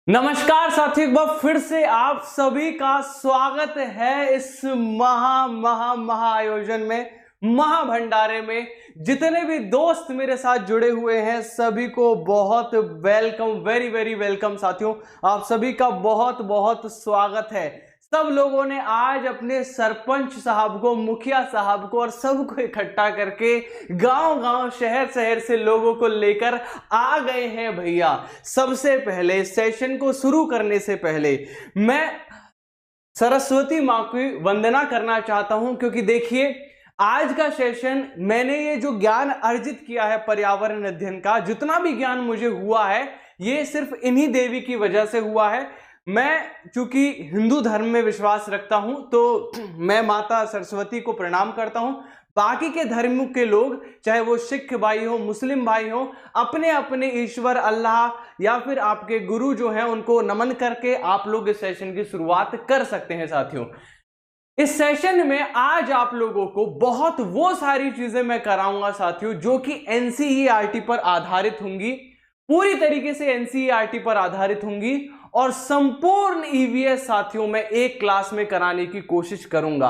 नमस्कार साथियों, एक बार फिर से आप सभी का स्वागत है इस महा आयोजन में, महाभंडारे में। जितने भी दोस्त मेरे साथ जुड़े हुए हैं सभी को बहुत वेलकम, वेरी वेरी वेलकम साथियों। आप सभी का बहुत बहुत स्वागत है। सब लोगों ने आज अपने सरपंच साहब को, मुखिया साहब को और सबको इकट्ठा करके गांव-गांव, शहर-शहर से लोगों को लेकर आ गए हैं भैया। सबसे पहले सेशन को शुरू करने से पहले मैं सरस्वती मां की वंदना करना चाहता हूं, क्योंकि देखिए आज का सेशन मैंने ये जो ज्ञान अर्जित किया है पर्यावरण अध्ययन का, जितना भी ज्ञान मुझे हुआ है ये सिर्फ इन्हीं देवी की वजह से हुआ है। मैं चूंकि हिंदू धर्म में विश्वास रखता हूं तो मैं माता सरस्वती को प्रणाम करता हूं। बाकी के धर्मों के लोग, चाहे वो सिख भाई हो, मुस्लिम भाई हो, अपने अपने ईश्वर अल्लाह या फिर आपके गुरु जो हैं उनको नमन करके आप लोग इस सेशन की शुरुआत कर सकते हैं साथियों। इस सेशन में आज आप लोगों को बहुत वो सारी चीजें मैं कराऊंगा साथियों जो कि एनसीईआरटी पर आधारित होंगी, पूरी तरीके से एनसीईआरटी पर आधारित होंगी और संपूर्ण ईवीएस साथियों में एक क्लास में कराने की कोशिश करूंगा।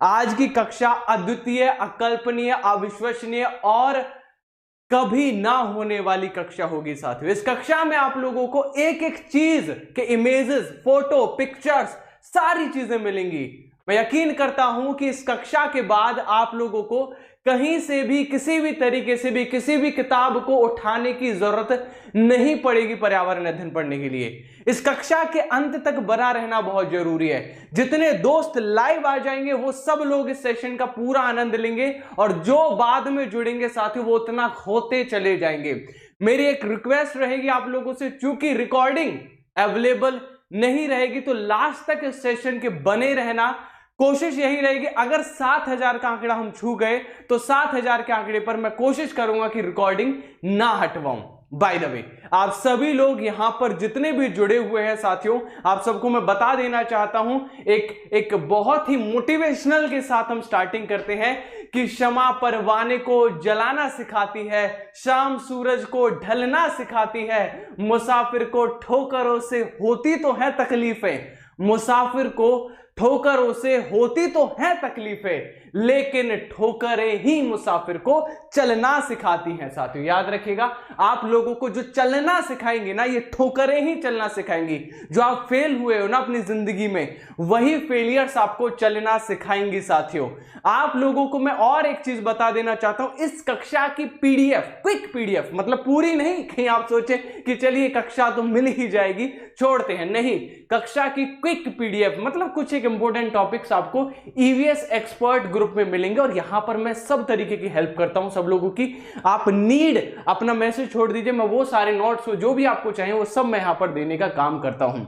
आज की कक्षा अद्वितीय, अकल्पनीय, अविश्वसनीय और कभी ना होने वाली कक्षा होगी साथियों। इस कक्षा में आप लोगों को एक एक चीज के इमेजेस, फोटो, पिक्चर्स, सारी चीजें मिलेंगी। मैं यकीन करता हूं कि इस कक्षा के बाद आप लोगों को कहीं से भी, किसी भी तरीके से भी, किसी भी किताब को उठाने की जरूरत नहीं पड़ेगी पर्यावरण अध्ययन पढ़ने के लिए। इस कक्षा के अंत तक बना रहना बहुत जरूरी है। जितने दोस्त लाइव आ जाएंगे वो सब लोग इस सेशन का पूरा आनंद लेंगे और जो बाद में जुड़ेंगे साथियों वो उतना होते चले जाएंगे। मेरी एक रिक्वेस्ट रहेगी आप लोगों से, चूंकि रिकॉर्डिंग अवेलेबल नहीं रहेगी तो लास्ट तक इस सेशन के बने रहना। कोशिश यही रहेगी, अगर 7000 का आंकड़ा हम छू गए तो 7000 के आंकड़े पर मैं कोशिश करूंगा कि रिकॉर्डिंग ना हटवाऊं। बाय द वे, आप सभी लोग यहां पर जितने भी जुड़े हुए हैं साथियों, आप सबको मैं बता देना चाहता हूं, एक बहुत ही मोटिवेशनल के साथ हम स्टार्टिंग करते हैं कि क्षमा परवाने को जलाना सिखाती है, शाम सूरज को ढलना सिखाती है, मुसाफिर को ठोकरों से होती तो है तकलीफें, मुसाफिर को ठोकरों से होती तो है तकलीफें, लेकिन ठोकरें ही मुसाफिर को चलना सिखाती हैं साथियों। याद रखिएगा, आप लोगों को जो चलना सिखाएंगे ना, ये ठोकरें ही चलना सिखाएंगी। जो आप फेल हुए हो ना अपनी जिंदगी में, वही फेलियर्स आपको चलना सिखाएंगी साथियों। आप लोगों को मैं और एक चीज बता देना चाहता हूं, इस कक्षा की पीडीएफ, क्विक पीडीएफ, मतलब पूरी नहीं, कहीं आप सोचे कि चलिए कक्षा तो मिल ही जाएगी, छोड़ते हैं, नहीं। कक्षा की क्विक पीडीएफ मतलब कुछ एक इंपॉर्टेंट टॉपिक्स आपको ईवीएस एक्सपर्ट ग्रुप में मिलेंगे और यहां पर मैं सब तरीके की हेल्प करता हूं सब लोगों की। आप नीड अपना मैसेज छोड़ दीजिए, मैं वो सारे नोट्स जो भी आपको चाहिए वो सब मैं यहां पर देने का काम करता हूं।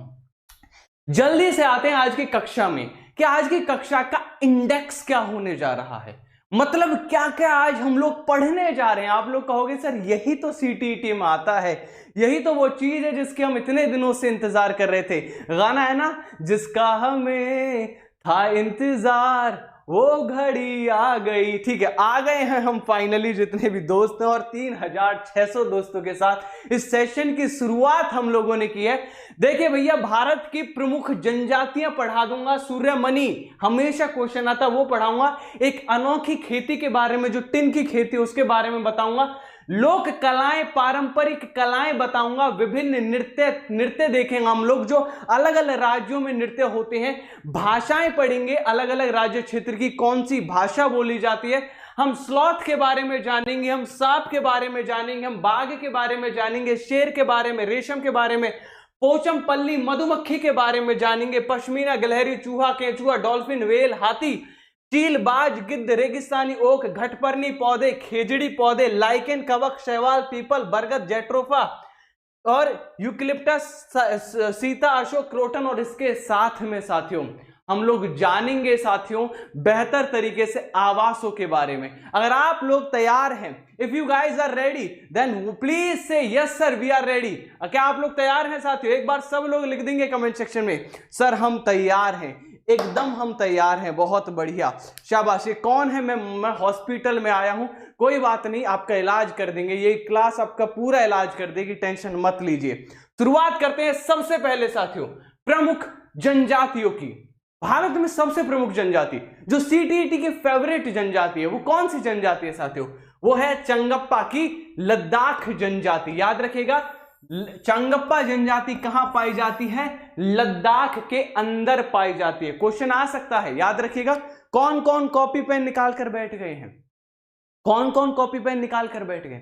जल्दी से आते हैं आज की कक्षा में कि आज की कक्षा का इंडेक्स क्या होने जा रहा है, मतलब क्या क्या आज हम लोग पढ़ने जा रहे हैं। आप लोग कहोगे सर यही तो सीटीईटी में आता है, यही तो वो चीज है जिसके हम इतने दिनों से इंतजार कर रहे थे। गाना है ना, जिसका हमें था इंतजार वो घड़ी आ गई। ठीक है, आ गए हैं हम फाइनली, जितने भी दोस्त हैं, और 3600 दोस्तों के साथ इस सेशन की शुरुआत हम लोगों ने की है। देखिए भैया, भारत की प्रमुख जनजातियां पढ़ा दूंगा, सूर्यमणि हमेशा क्वेश्चन आता वो पढ़ाऊंगा, एक अनोखी खेती के बारे में, जो टिन की खेती उसके बारे में बताऊंगा, लोक कलाएं, पारंपरिक कलाएं बताऊंगा, विभिन्न नृत्य देखेंगे हम लोग जो अलग अलग राज्यों में नृत्य होते हैं, भाषाएं पढ़ेंगे, अलग अलग राज्य क्षेत्र की कौन सी भाषा बोली जाती है, हम स्लॉथ के बारे में जानेंगे, हम सांप के बारे में जानेंगे, हम बाघ के बारे में जानेंगे, शेर के बारे में, रेशम के बारे में, पोचमपल्ली मधुमक्खी के बारे में जानेंगे, पश्मीना, गिलहरी, चूहा, केंचुआ, डॉल्फिन, वेल, हाथी, चील, बाज, गिद्ध, रेगिस्तानी ओक, घटपर्णी पौधे, खेजड़ी पौधे, लाइकेन, कवक, शैवाल, पीपल, बरगद, जेट्रोफा और यूकलिप्टस, सीता, अशोक, क्रोटन, और इसके साथ में साथियों हम लोग जानेंगे साथियों बेहतर तरीके से आवासों के बारे में। अगर आप लोग तैयार हैं, if you guys are ready then please say yes sir we are ready. क्या आप लोग तैयार हैं साथियों? एक बार सब लोग लिख देंगे कमेंट सेक्शन में, सर हम तैयार हैं। एकदम हम तैयार हैं। बहुत बढ़िया, शाबाश। ये कौन है? मैं हॉस्पिटल में आया हूं, कोई बात नहीं, आपका इलाज कर देंगे, ये क्लास आपका पूरा इलाज कर देगी, टेंशन मत लीजिए। शुरुआत करते हैं सबसे पहले साथियों प्रमुख जनजातियों की। भारत में सबसे प्रमुख जनजाति जो सीटीईटी की फेवरेट जनजाति है, वो कौन सी जनजाति है साथियों? वो है चंगप्पा की लद्दाख जनजाति। याद रखिएगा, चंगप्पा जनजाति कहां पाई जाती है? लद्दाख के अंदर पाई जाती है। क्वेश्चन आ सकता है, याद रखिएगा। कौन कौन कॉपी पेन निकाल कर बैठ गए हैं? कौन कौन कॉपी पेन निकाल कर बैठ गए?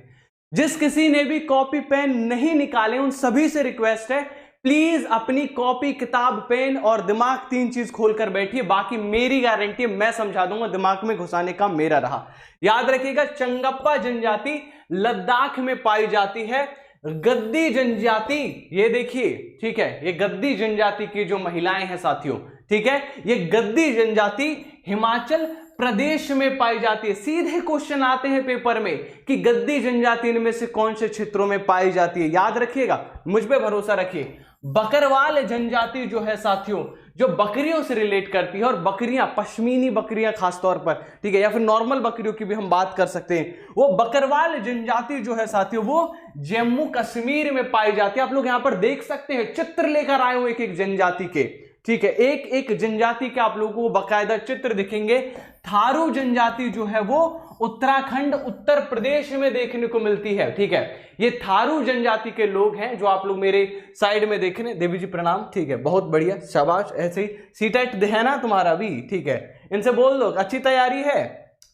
जिस किसी ने भी कॉपी पेन नहीं निकाले, उन सभी से रिक्वेस्ट है, प्लीज अपनी कॉपी, किताब, पेन और दिमाग, 3 चीज खोलकर बैठिए। बाकी मेरी गारंटी, मैं समझा दूंगा, दिमाग में घुसाने का मेरा रहा। याद रखिएगा, चंगप्पा जनजाति लद्दाख में पाई जाती है। गद्दी जनजाति, ये देखिए, ठीक है, ये गद्दी जनजाति की जो महिलाएं हैं साथियों, ठीक है, ये गद्दी जनजाति हिमाचल प्रदेश में पाई जाती है। सीधे क्वेश्चन आते हैं पेपर में कि गद्दी जनजाति इनमें से कौन से क्षेत्रों में पाई जाती है। याद रखिएगा, मुझ पे भरोसा रखिए। बकरवाल जनजाति जो है साथियों, जो बकरियों से रिलेट करती है, और बकरियां, पश्मीनी बकरियां खासतौर पर, ठीक है, या फिर नॉर्मल बकरियों की भी हम बात कर सकते हैं। वो बकरवाल जनजाति जो है साथियों, वो जम्मू कश्मीर में पाई जाती है। आप लोग यहां पर देख सकते हैं, चित्र लेकर आए हूं एक एक जनजाति के, ठीक है, एक एक जनजाति के आप लोगों को बकायदा चित्र दिखेंगे। थारू जनजाति जो है वो उत्तराखंड, उत्तर प्रदेश में देखने को मिलती है, ठीक है। ये थारू जनजाति के लोग हैं जो आप लोग मेरे साइड में देख रहे हैं। देवी जी प्रणाम, ठीक है, बहुत बढ़िया, शाबाश। ऐसे ही सीटेट है ना तुम्हारा भी, ठीक है, इनसे बोल दो अच्छी तैयारी है,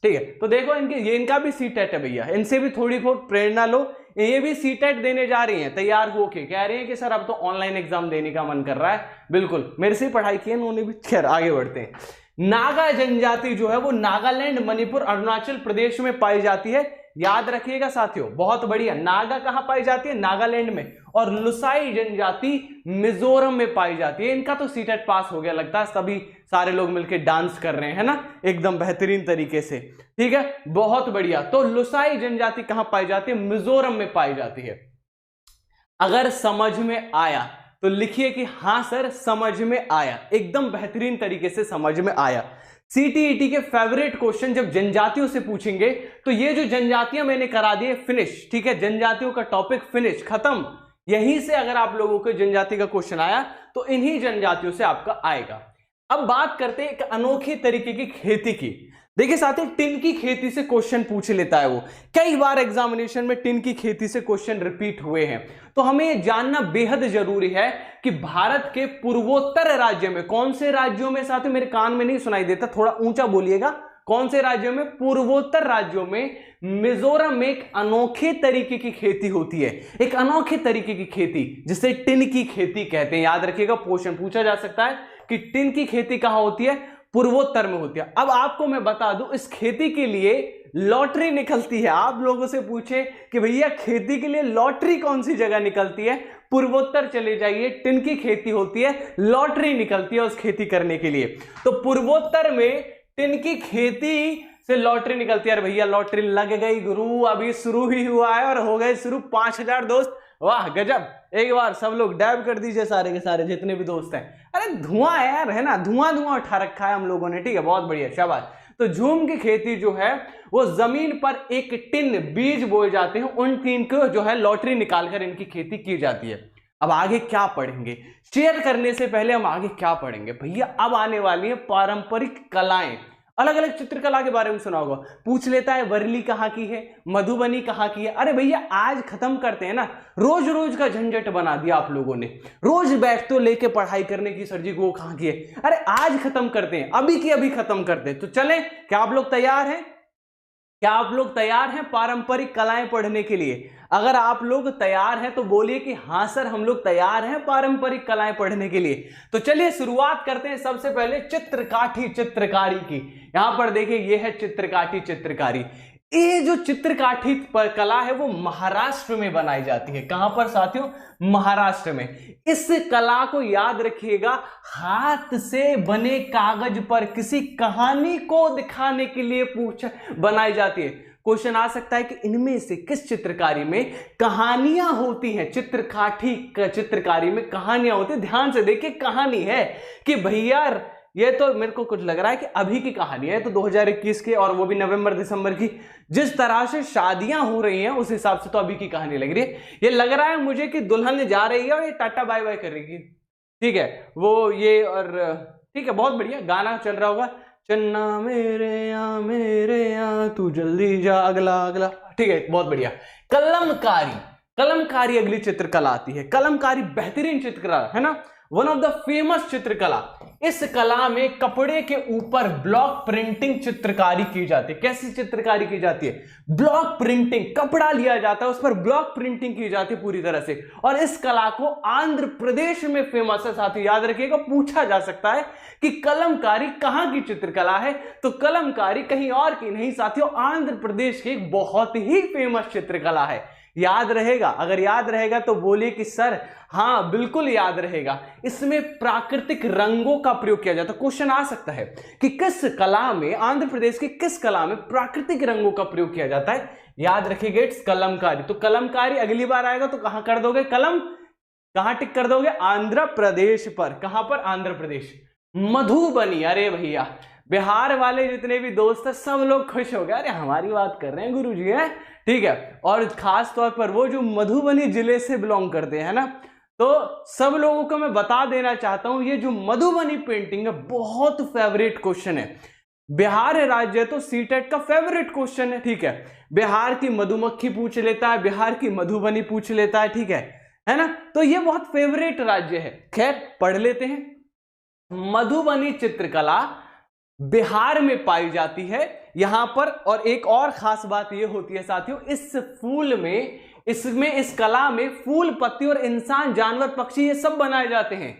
ठीक है। तो देखो ये इनका भी सीटेट है भैया, इनसे भी थोड़ी बहुत प्रेरणा लो। ये भी सीटेट देने जा रही हैं, तैयार होके कह रही हैं कि सर अब तो ऑनलाइन एग्जाम देने का मन कर रहा है। बिल्कुल, मेरे से पढ़ाई की है उन्होंने भी। खैर आगे बढ़ते हैं। नागा जनजाति जो है वो नागालैंड, मणिपुर, अरुणाचल प्रदेश में पाई जाती है। याद रखिएगा साथियों, बहुत बढ़िया। नागा कहां पाई जाती है? नागालैंड में। और लुसाई जनजाति मिजोरम में पाई जाती है। इनका तो सीटेट पास हो गया लगता है, सभी सारे लोग मिलकर डांस कर रहे हैं ना, एकदम बेहतरीन तरीके से, ठीक है, बहुत बढ़िया। तो लुसाई जनजाति कहां पाई जाती है? मिजोरम में पाई जाती है। अगर समझ में आया तो लिखिए कि हां सर समझ में आया, एकदम बेहतरीन तरीके से समझ में आया। सीटीईटी के फेवरेट क्वेश्चन जब जनजातियों से पूछेंगे तो ये जो जनजातियां मैंने करा दी फिनिश, ठीक है, जनजातियों का टॉपिक फिनिश, खत्म। यहीं से अगर आप लोगों को जनजाति का क्वेश्चन आया तो इन्हीं जनजातियों से आपका आएगा। अब बात करते हैं एक अनोखी तरीके की खेती की। देखिए साथी, टिन की खेती से क्वेश्चन पूछ लेता है वो। कई बार एग्जामिनेशन में टिन की खेती से क्वेश्चन रिपीट हुए हैं, तो हमें यह जानना बेहद जरूरी है कि भारत के पूर्वोत्तर राज्य में, कौन से राज्यों में, साथी मेरे कान में नहीं सुनाई देता, थोड़ा ऊंचा बोलिएगा, कौन से राज्यों में? पूर्वोत्तर राज्यों में मिजोरम में एक अनोखे तरीके की खेती होती है। एक अनोखे तरीके की खेती जिसे टिन की खेती कहते हैं। याद रखिएगा, क्वेश्चन पूछा जा सकता है कि टिन की खेती कहां होती है? पूर्वोत्तर में होती है। अब आपको मैं बता दूं, इस खेती के लिए लॉटरी निकलती है। आप लोगों से पूछे कि भैया खेती के लिए लॉटरी कौन सी जगह निकलती है? पूर्वोत्तर चले जाइए, टिन की खेती होती है, लॉटरी निकलती है उस खेती करने के लिए। तो पूर्वोत्तर में टिन की खेती से लॉटरी निकलती है। अरे भैया लॉटरी लग गई गुरु, अभी शुरू ही हुआ है और हो गए शुरू 5000 दोस्त। वाह गजब, एक बार सब लोग डैब कर दीजिए, सारे के सारे जितने भी दोस्त हैं। अरे धुआं यार, है ना, धुआं धुआं उठा रखा है हम लोगों ने, ठीक है, बहुत बढ़िया, शाबाश। तो झूम की खेती जो है वो जमीन पर एक टिन बीज बोए जाते हैं, उन टिन को जो है लॉटरी निकालकर इनकी खेती की जाती है। अब आगे क्या पढ़ेंगे, शेयर करने से पहले हम आगे क्या पढ़ेंगे भैया, अब आने वाली है पारंपरिक कलाएं। अलग अलग चित्रकला के बारे में सुना होगा, पूछ लेता है वर्ली कहाँ की है, मधुबनी कहाँ की है। अरे भैया आज खत्म करते हैं ना, रोज रोज का झंझट बना दिया आप लोगों ने, रोज बैठ तो लेके पढ़ाई करने की, सर जी को कहाँ की है। अरे आज खत्म करते हैं, अभी की अभी खत्म करते हैं। तो चलें, क्या आप लोग तैयार हैं? क्या आप लोग तैयार हैं पारंपरिक कलाएं पढ़ने के लिए? अगर आप लोग तैयार हैं तो बोलिए कि हां सर हम लोग तैयार हैं पारंपरिक कलाएं पढ़ने के लिए। तो चलिए शुरुआत करते हैं सबसे पहले चित्रकाठी चित्रकारी की। यहां पर देखिए ये है चित्रकाठी चित्रकारी। ये जो चित्रकाठी कला है वो महाराष्ट्र में बनाई जाती है। कहां पर साथियों? महाराष्ट्र में। इस कला को याद रखिएगा, हाथ से बने कागज पर किसी कहानी को दिखाने के लिए बनाई जाती है। क्वेश्चन आ सकता है कि इनमें से किस चित्रकारी में कहानियां होती हैं? चित्रकाठी चित्रकारी में कहानियां होती है। ध्यान से देखिए, कहानी है कि भैया ये तो मेरे को कुछ लग रहा है कि अभी की कहानी है, तो 2021 की, और वो भी नवंबर दिसंबर की। जिस तरह से शादियां हो रही हैं उस हिसाब से तो अभी की कहानी लग रही है। ये लग रहा है मुझे कि दुल्हन जा रही है और ये टाटा बाय बाय करेगी, ठीक है वो ये, और ठीक है बहुत बढ़िया गाना चल रहा होगा, चन्ना मेरे यहाँ तू जल्दी जा, अगला अगला, ठीक है बहुत बढ़िया। कलमकारी अगली चित्रकला आती है। कलमकारी बेहतरीन चित्रकला है ना, वन ऑफ द फेमस चित्रकला। इस कला में कपड़े के ऊपर ब्लॉक प्रिंटिंग चित्रकारी की जाती है। कैसी चित्रकारी की जाती है? ब्लॉक प्रिंटिंग, कपड़ा लिया जाता है उस पर ब्लॉक प्रिंटिंग की जाती है पूरी तरह से। और इस कला को आंध्र प्रदेश में फेमस है साथियों, याद रखिएगा, पूछा जा सकता है कि कलमकारी कहां की चित्रकला है, तो कलमकारी कहीं और की नहीं साथियों, आंध्र प्रदेश की एक बहुत ही फेमस चित्रकला है। याद रहेगा? अगर याद रहेगा तो बोलिए कि सर हां बिल्कुल याद रहेगा। इसमें प्राकृतिक रंगों का प्रयोग किया जाता है। क्वेश्चन आ सकता है कि किस कला में, आंध्र प्रदेश की किस कला में प्राकृतिक रंगों का प्रयोग किया जाता है? याद रखिएगा इट्स कलमकारी। तो कलमकारी अगली बार आएगा तो कहां कर दोगे कलम, कहां टिक कर दोगे? आंध्र प्रदेश पर। कहां पर? आंध्र प्रदेश। मधुबनी, अरे भैया बिहार वाले जितने भी दोस्त हैं सब लोग खुश हो गए, अरे हमारी बात कर रहे हैं गुरुजी है, ठीक है। और खास तौर पर वो जो मधुबनी जिले से बिलोंग करते हैं ना, तो सब लोगों को मैं बता देना चाहता हूं, ये जो मधुबनी पेंटिंग है बहुत फेवरेट क्वेश्चन है। बिहार राज्य है तो सीटेट का फेवरेट क्वेश्चन है, ठीक है। बिहार की मधुमक्खी पूछ लेता है, बिहार की मधुबनी पूछ लेता है, ठीक है ना, तो ये बहुत फेवरेट राज्य है। खैर पढ़ लेते हैं। मधुबनी चित्रकला बिहार में पाई जाती है यहां पर। और एक और खास बात यह होती है साथियों, इस फूल में, इसमें, इस कला में फूल, पत्ती और इंसान, जानवर, पक्षी ये सब बनाए जाते हैं।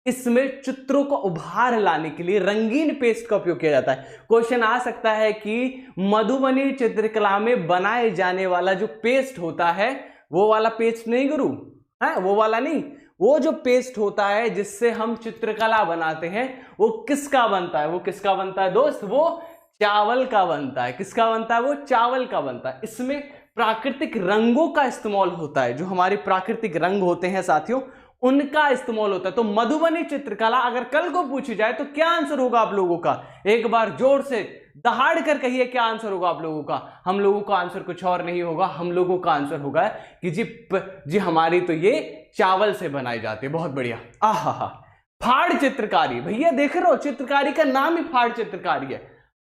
इसमें चित्रों को उभार लाने के लिए रंगीन पेस्ट का उपयोग किया जाता है। क्वेश्चन आ सकता है कि मधुबनी चित्रकला में बनाए जाने वाला जो पेस्ट होता है, वो वाला पेस्ट नहीं गुरु, है वो वाला नहीं, वो जो पेस्ट होता है जिससे हम चित्रकला बनाते हैं वो किसका बनता है? वो किसका बनता है दोस्त? वो चावल का बनता है। किसका बनता है? वो चावल का बनता है। इसमें प्राकृतिक रंगों का इस्तेमाल होता है, जो हमारे प्राकृतिक रंग होते हैं साथियों उनका इस्तेमाल होता है। तो मधुबनी चित्रकला अगर कल को पूछी जाए तो क्या आंसर होगा आप लोगों का? एक बार जोर से दहाड़ कर कहिए क्या आंसर होगा आप लोगों का। हम लोगों का आंसर कुछ और नहीं होगा, हम लोगों का आंसर होगा कि जी हमारी तो ये चावल से बनाई जाती है। बहुत बढ़िया। आहा, फाड़ चित्रकारी, भैया देख रहे हो चित्रकारी का नाम ही फाड़ चित्रकारी है।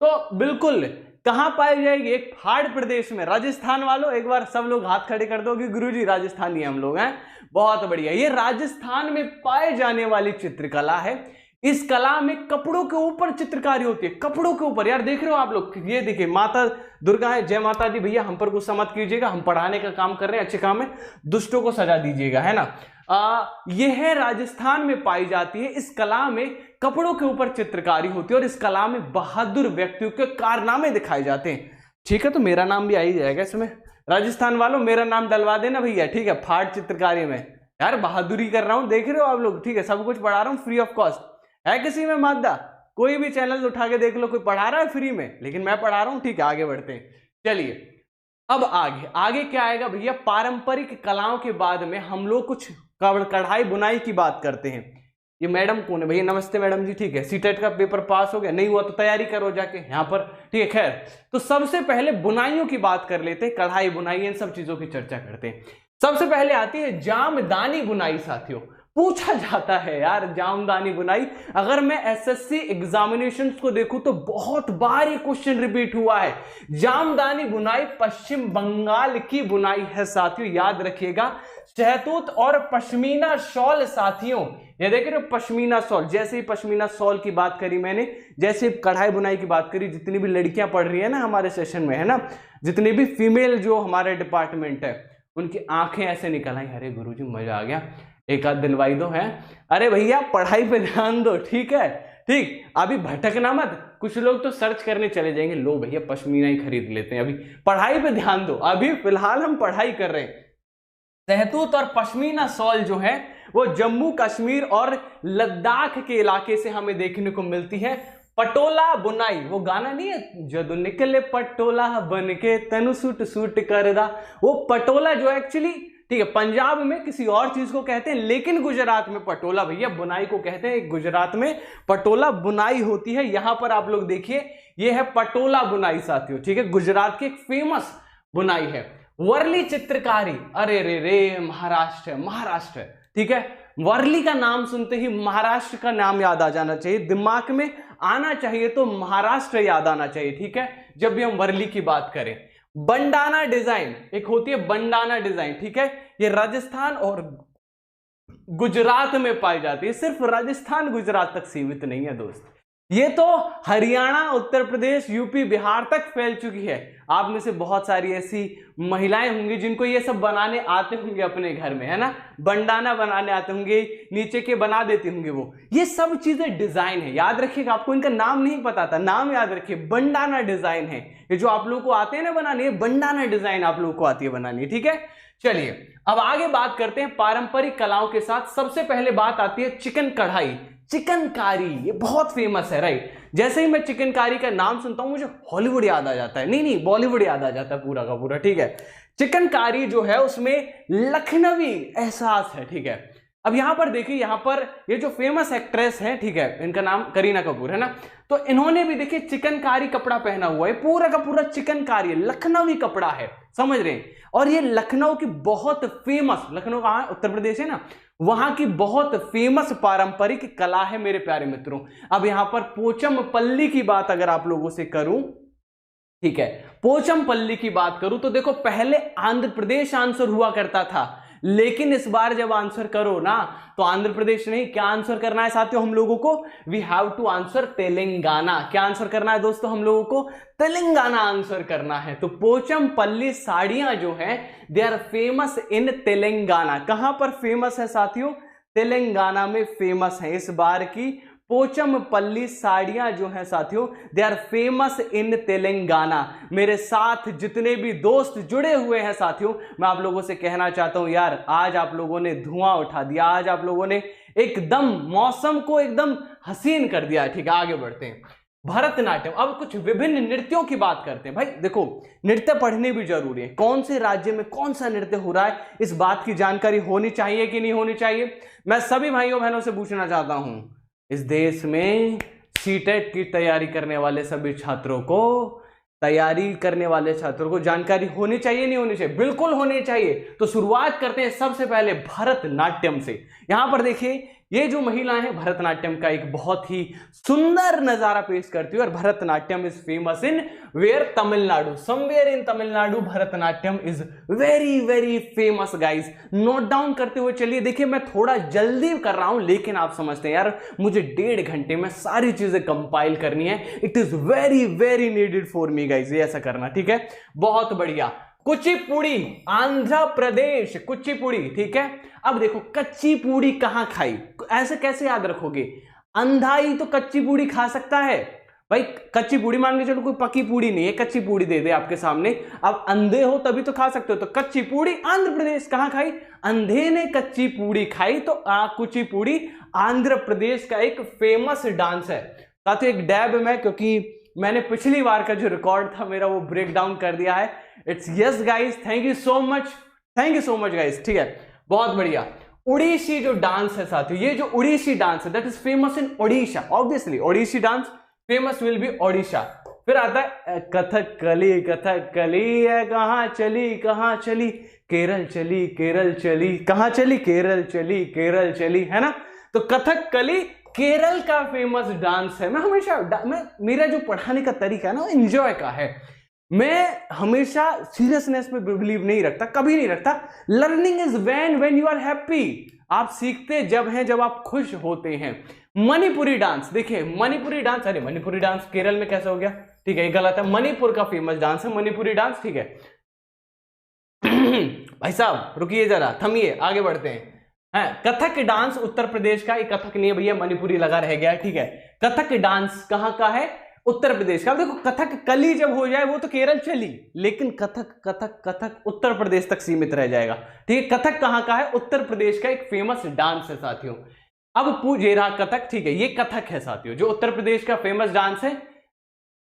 तो बिल्कुल कहां पाई जाएगी? एक फाड़ प्रदेश में, राजस्थान वालों एक बार सब लोग हाथ खड़े कर दो कि गुरुजी राजस्थानी हम लोग हैं। बहुत बढ़िया, ये राजस्थान में पाए जाने वाली चित्रकला है। इस कला में कपड़ों के ऊपर चित्रकारी होती है। कपड़ों के ऊपर, यार देख रहे हो आप लोग, ये देखिए माता दुर्गा है, जय माता दी। भैया हम पर गुस्सा मत कीजिएगा, हम पढ़ाने का काम कर रहे हैं, अच्छे काम है, दुष्टों को सजा दीजिएगा, है ना। यह है राजस्थान में पाई जाती है। इस कला में कपड़ों के ऊपर चित्रकारी होती है और इस कला में बहादुर व्यक्तियों के कारनामे दिखाए जाते हैं। ठीक है, तो मेरा नाम भी आ ही जाएगा इसमें। राजस्थान वालों मेरा नाम डलवा देना भैया, ठीक है, फाड़ चित्रकारी में। यार बहादुरी कर रहा हूं, देख रहे हो आप लोग, ठीक है, सब कुछ पढ़ा रहा हूं फ्री ऑफ कॉस्ट। है किसी में मादा? कोई भी चैनल उठा के देख लो, कोई पढ़ा रहा है फ्री में, लेकिन मैं पढ़ा रहा हूं, ठीक है। आगे बढ़ते हैं, चलिए अब आगे क्या आएगा भैया? पारंपरिक कलाओं के बाद में हम लोग कुछ कढ़ाई बुनाई की बात करते हैं। ये मैडम कौन है भैया? नमस्ते मैडम जी, ठीक है। सीटेट का पेपर पास हो गया? नहीं हुआ तो तैयारी करो जाके यहाँ पर, ठीक है। खैर, तो सबसे पहले बुनाइयों की बात कर लेते हैं, कढ़ाई बुनाई इन सब चीजों की चर्चा करते हैं। सबसे पहले आती है जामदानी बुनाई साथियों। पूछा जाता है यार जामदानी बुनाई, अगर मैं एसएससी एग्जामिनेशंस को देखूं तो बहुत बार ये क्वेश्चन रिपीट हुआ है। जामदानी बुनाई पश्चिम बंगाल की बुनाई है साथियों, याद रखिएगा। शहतूत और पश्मीना शॉल साथियों, ये देख रहे हो पश्मीना शॉल, जैसे ही पश्मीना शॉल की बात करी मैंने, जैसे कढ़ाई बुनाई की बात करी, जितनी भी लड़कियां पढ़ रही है ना हमारे सेशन में, है ना, जितनी भी फीमेल जो हमारे डिपार्टमेंट है, उनकी आंखें ऐसे निकल आई, अरे गुरुजी मजा आ गया, एक आध दिलवाई दो है। अरे भैया पढ़ाई पे ध्यान दो, ठीक है, ठीक, अभी भटकना मत। कुछ लोग तो सर्च करने चले जाएंगे, लो भैया पश्मीना ही खरीद लेते हैं, अभी पढ़ाई पे ध्यान दो, अभी फिलहाल हम पढ़ाई कर रहे हैं। शहतूत और पश्मीना शॉल जो है वो जम्मू कश्मीर और लद्दाख के इलाके से हमें देखने को मिलती है। पटोला बुनाई, वो गाना नहीं है, जदू निकले पटोला बन के तनु सूट सूट करदा, वो पटोला जो एक्चुअली ठीक है, पंजाब में किसी और चीज को कहते हैं, लेकिन गुजरात में पटोला भैया बुनाई को कहते हैं। गुजरात में पटोला बुनाई होती है। यहां पर आप लोग देखिए, ये है पटोला बुनाई साथियों, ठीक है, गुजरात की एक फेमस बुनाई है। वर्ली चित्रकारी, अरे रे रे, महाराष्ट्र, महाराष्ट्र, ठीक है, वर्ली का नाम सुनते ही महाराष्ट्र का नाम याद आ जाना चाहिए, दिमाग में आना चाहिए, तो महाराष्ट्र याद आना चाहिए, ठीक है, जब भी हम वर्ली की बात करें। बंडाना डिजाइन एक होती है, बंडाना डिजाइन, ठीक है, ये राजस्थान और गुजरात में पाई जाती है। सिर्फ राजस्थान गुजरात तक सीमित नहीं है दोस्त, ये तो हरियाणा, उत्तर प्रदेश, यूपी, बिहार तक फैल चुकी है। आप में से बहुत सारी ऐसी महिलाएं होंगी जिनको ये सब बनाने आते होंगे अपने घर में, है ना, बंडाना बनाने आते होंगे, नीचे के बना देती होंगी वो। ये सब चीजें डिजाइन है, याद रखिएगा, आपको इनका नाम नहीं पता था, नाम याद रखिए, बंडाना डिजाइन है। ये जो आप लोगों को आते हैं ना बनाने, बंडाना डिजाइन आप लोगों को आती है बनानी, ठीक है। चलिए अब आगे बात करते हैं पारंपरिक कलाओं के साथ। सबसे पहले बात आती है चिकन कढ़ाई, चिकनकारी, ये बहुत फेमस है, राइट। जैसे ही मैं चिकनकारी का नाम सुनता हूं मुझे हॉलीवुड याद आ जाता है, नहीं बॉलीवुड याद आ जाता है पूरा का पूरा, ठीक है। चिकनकारी जो है उसमें लखनवी एहसास है, ठीक है। अब यहां पर देखिए, यहां पर ये जो फेमस एक्ट्रेस है, ठीक है, इनका नाम करीना कपूर है ना, तो इन्होंने भी देखिए चिकनकारी कपड़ा पहना हुआ है, पूरा का पूरा चिकनकारी, लखनवी कपड़ा है, समझ रहे हैं। और ये लखनऊ की बहुत फेमस, लखनऊ कहां है, उत्तर प्रदेश है ना, वहां की बहुत फेमस पारंपरिक कला है मेरे प्यारे मित्रों। अब यहां पर पोचमपल्ली की बात अगर आप लोगों से करूं, ठीक है, पोचमपल्ली की बात करूं तो देखो, पहले आंध्र प्रदेश आंसर हुआ करता था, लेकिन इस बार जब आंसर करो ना तो आंध्र प्रदेश नहीं, क्या आंसर करना है साथियों हम लोगों को, we have to answer Telangana. क्या आंसर करना है दोस्तों हम लोगों को, तेलंगाना आंसर करना है। तो पोचमपल्ली साड़ियां जो हैं they are famous in Telangana. कहां पर फेमस है साथियों, तेलंगाना में फेमस है। इस बार की पोचमपल्ली साड़ियां जो हैं साथियों they are famous in Telangana. मेरे साथ जितने भी दोस्त जुड़े हुए हैं साथियों, मैं आप लोगों से कहना चाहता हूं यार, आज आप लोगों ने धुआं उठा दिया, आज आप लोगों ने एकदम मौसम को एकदम हसीन कर दिया, ठीक है। आगे बढ़ते हैं, भरतनाट्यम। अब कुछ विभिन्न नृत्यों की बात करते हैं। भाई देखो, नृत्य पढ़ने भी जरूरी है, कौन से राज्य में कौन सा नृत्य हो रहा है इस बात की जानकारी होनी चाहिए कि नहीं होनी चाहिए। मैं सभी भाइयों बहनों से पूछना चाहता हूं, इस देश में सीटेट की तैयारी करने वाले सभी छात्रों को, तैयारी करने वाले छात्रों को जानकारी होनी चाहिए नहीं होनी चाहिए, बिल्कुल होनी चाहिए। तो शुरुआत करते हैं सबसे पहले भरतनाट्यम से। यहां पर देखिए, ये जो महिलाएं हैं भरतनाट्यम का एक बहुत ही सुंदर नजारा पेश करती है। और Bharatanatyam is famous in where, Tamil Nadu, somewhere in Tamil Nadu Bharatanatyam is very very famous guys. Note down करते हुए चलिए, देखिए मैं थोड़ा जल्दी कर रहा हूं, लेकिन आप समझते हैं यार मुझे 1.5 घंटे में सारी चीजें कंपाइल करनी है। It is very very needed for me guys, ये ऐसा करना, ठीक है, बहुत बढ़िया। कुचिपुड़ी, आंध्र प्रदेश, कुचिपुड़ी, ठीक है। अब देखो, कच्ची पूड़ी कहां खाई, ऐसे कैसे याद रखोगे, अंधा ही तो कच्ची पूड़ी खा सकता है भाई। कच्ची पूड़ी मान के चलो, कोई पकी पूड़ी नहीं है, कच्ची पूड़ी दे दे आपके सामने, अब अंधे हो तभी तो खा सकते हो। तो कच्ची पूड़ी आंध्र प्रदेश, कहां खाई, अंधे ने कच्ची पूड़ी खाई। तो कुचिपुड़ी आंध्र प्रदेश का एक फेमस डांस है साथियों। एक डैब में, क्योंकि मैंने पिछली बार का जो रिकॉर्ड था मेरा वो ब्रेक डाउन कर दिया है। It's yes guys, thank you so much guys, ठीक है, बहुत बढ़िया। उड़ीसी जो डांस है साथियों, ये जो उड़ीसी डांस है that is famous in Odisha, obviously Odissi dance famous will be Odisha. फिर आता है कथकली, कथकली है कहां चली, केरल चली, कहां चली, केरल चली, है ना। तो कथकली केरल का फेमस डांस है। मैं हमेशा मेरा जो पढ़ाने का तरीका है ना एंजॉय का है, मैं हमेशा सीरियसनेस में बिलीव नहीं रखता, कभी नहीं रखता। Learning is when you are happy, आप सीखते जब हैं जब आप खुश होते हैं। मणिपुरी डांस, देखिए मणिपुरी डांस, अरे मणिपुरी डांस केरल में कैसे हो गया, ठीक है, ये गलत है। मणिपुर का फेमस डांस है मणिपुरी डांस, ठीक है। भाई साहब रुकिए जरा, थमिए, आगे बढ़ते हैं। कथक डांस उत्तर प्रदेश का, एक कथक नहीं है भैया, मणिपुरी लगा रह गया, ठीक है। कथक डांस कहां का है, उत्तर प्रदेश का। देखो कथक कली जब हो जाए वो तो केरल चली, लेकिन कथक उत्तर प्रदेश तक सीमित रह जाएगा, ठीक है। कथक कहां का है, उत्तर प्रदेश का एक फेमस डांस है साथियों। अब पूछे रहा कथक, ठीक है, ये कथक है साथियों जो उत्तर प्रदेश का फेमस डांस है,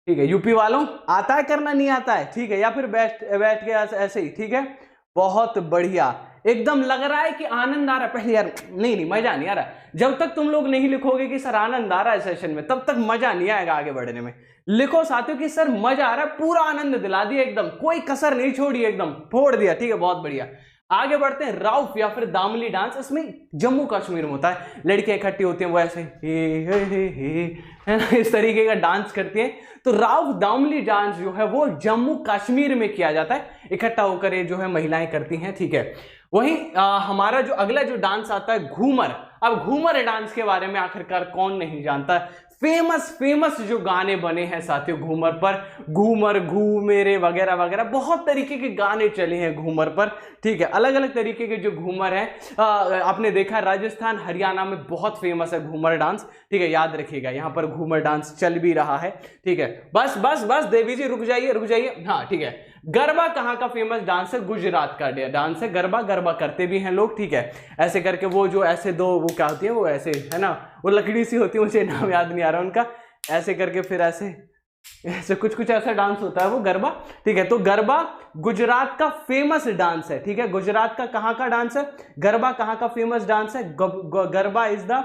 ठीक है। यूपी वालों आता है करना, नहीं आता है, ठीक है, या फिर बैठ के ऐसे ही, ठीक है, बहुत बढ़िया। एकदम लग रहा है कि आनंद आ रहा है। पहले यार नहीं मजा नहीं आ रहा। जब तक तुम लोग नहीं लिखोगे कि सर आनंद आ रहा है सेशन में, तब तक मजा नहीं आएगा आगे बढ़ने में। लिखो साथियों कि सर मजा आ रहा है, पूरा आनंद दिला दिया, एकदम कोई कसर नहीं छोड़ी, एकदम फोड़ दिया। ठीक है, बहुत बढ़िया। आगे बढ़ते हैं। राउफ या फिर दामली डांस, इसमें जम्मू कश्मीर में होता है। लड़कियां इकट्ठी होती हैं, वो ऐसे हे है ना, इस तरीके का डांस करती हैं। तो राउफ दामली डांस जो है वो जम्मू कश्मीर में किया जाता है, इकट्ठा होकर ये जो है महिलाएं करती हैं। ठीक है, वहीं हमारा जो अगला जो डांस आता है घूमर। अब घूमर डांस के बारे में आखिरकार कौन नहीं जानता। फेमस जो गाने बने हैं साथियों घूमर पर, घूमर घूमेरे वगैरह वगैरह, बहुत तरीके के गाने चले हैं घूमर पर। ठीक है, अलग अलग तरीके के जो घूमर हैं आपने देखा राजस्थान हरियाणा में बहुत फेमस है घूमर डांस। ठीक है, याद रखिएगा, यहाँ पर घूमर डांस चल भी रहा है। ठीक है, बस बस बस देवी जी रुक जाइए। हाँ ठीक है, गरबा कहाँ का फेमस डांस है? गुजरात का डांस है गरबा। गरबा करते भी हैं लोग। ठीक है, ऐसे करके वो जो ऐसे दो वो क्या होती है, वो ऐसे है ना, वो लकड़ी सी होती है, मुझे नाम याद नहीं आ रहा उनका, ऐसे करके फिर ऐसे कुछ ऐसा डांस होता है वो गरबा। ठीक है, तो गरबा गुजरात का फेमस डांस है। ठीक है, गुजरात का कहाँ का डांस है? गरबा कहाँ का फेमस डांस है? Garba is the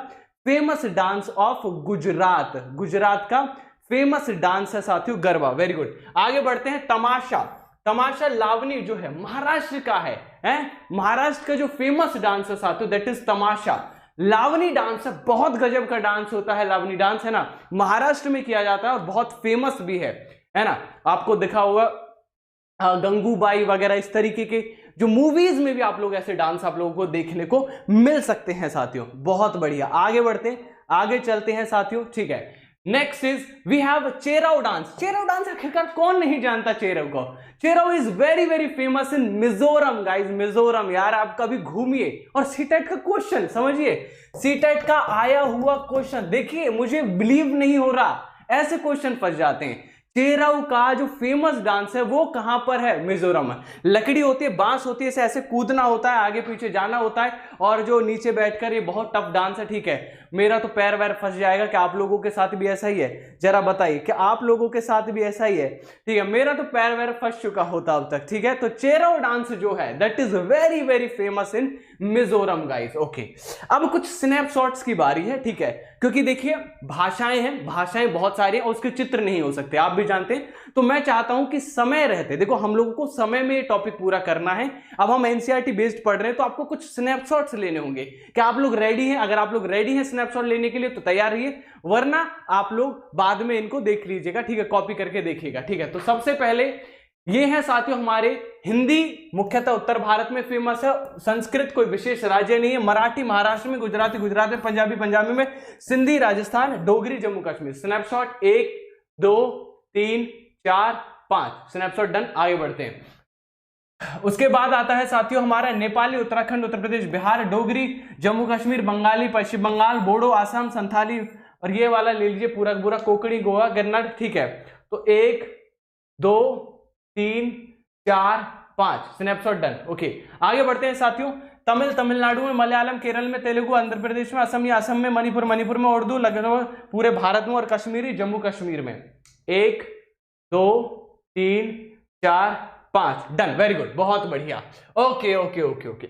famous dance of Gujarat. Gujarat का फेमस डांस है साथियों गरबा। Very good. आगे बढ़ते हैं। तमाशा लावनी जो है महाराष्ट्र का है? महाराष्ट्र का जो फेमस डांस है साथियों that is Tamasha. Lavani dance है, बहुत गजब का डांस होता है लावनी डांस, है ना, महाराष्ट्र में किया जाता है और बहुत फेमस भी है ना। आपको दिखा होगा गंगूबाई वगैरह, इस तरीके के जो मूवीज में भी आप लोग ऐसे डांस आप लोगों को देखने को मिल सकते हैं साथियों। बहुत बढ़िया। आगे बढ़ते हैं, आगे चलते हैं साथियों। ठीक है, next is we have Cheraw dance. Cheraw dance आखिरकार कौन नहीं जानता चेराव को? Cheraw is very famous in Mizoram guys. Mizoram यार, आप कभी घूमिए और सीटेट का क्वेश्चन समझिए, सीटेट का आया हुआ क्वेश्चन देखिए, मुझे बिलीव नहीं हो रहा, ऐसे क्वेश्चन फंस जाते हैं। चेराव का जो फेमस डांस है वो कहां पर है? मिजोरम में। लकड़ी होती है, बांस होती है, ऐसे कूदना होता है, आगे पीछे जाना होता है, और जो नीचे बैठकर, ये बहुत टफ डांस है। ठीक है, मेरा तो पैर वैर फंस जाएगा। क्या आप लोगों के साथ भी ऐसा ही है? जरा बताइए, क्या आप लोगों के साथ भी ऐसा ही है? ठीक है, मेरा तो पैर वैर फंस चुका होता अब तक। ठीक है, तो चेराव डांस जो है that is very famous in Mizoram guys. Okay, अब कुछ स्नैपशॉट्स की बारी है। ठीक है, क्योंकि देखिए भाषाएं हैं, भाषाएं बहुत सारी हैं और उसके चित्र नहीं हो सकते, आप भी जानते हैं। तो मैं चाहता हूं कि समय रहते, देखो हम लोगों को समय में ये टॉपिक पूरा करना है। अब हम एनसीईआरटी बेस्ड पढ़ रहे हैं, तो आपको कुछ स्नैपशॉट्स लेने होंगे। क्या आप लोग रेडी हैं? अगर आप लोग रेडी हैं स्नैपशॉट लेने के लिए तो तैयार रहिए, वरना आप लोग बाद में इनको देख लीजिएगा। ठीक है, कॉपी करके देखिएगा। ठीक है, तो सबसे पहले ये है साथियों हमारे हिंदी, मुख्यतः उत्तर भारत में फेमस है। संस्कृत कोई विशेष राज्य नहीं है। मराठी महाराष्ट्र में, गुजराती गुजरात में, पंजाबी में, Sindhi Rajasthan, Dogri Jammu Kashmir. Snapshot 1 2 3 4 5 snapshot done. आगे बढ़ते हैं। उसके बाद आता है साथियों हमारा नेपाली, उत्तराखंड, उत्तर प्रदेश, बिहार, डोगरी, जम्मू कश्मीर, बंगाली, पश्चिम बंगाल, बोडो, आसाम, संथाली, और ये वाला ले लीजिए पूरा पूरा, कोंकणी, गोवा, कन्नड़। ठीक है, तो 1 2 3 4 5 स्नैपशॉट डन। ओके, आगे बढ़ते हैं साथियों। तमिलनाडु में, मलयालम, केरल में, तेलुगु, आंध्र प्रदेश में, असम में, मणिपुर में, उर्दू, लगभग पूरे भारत में, और कश्मीरी जम्मू कश्मीर में। 1 2 3 4 5 डन। वेरी गुड, बहुत बढ़िया। Okay okay okay okay.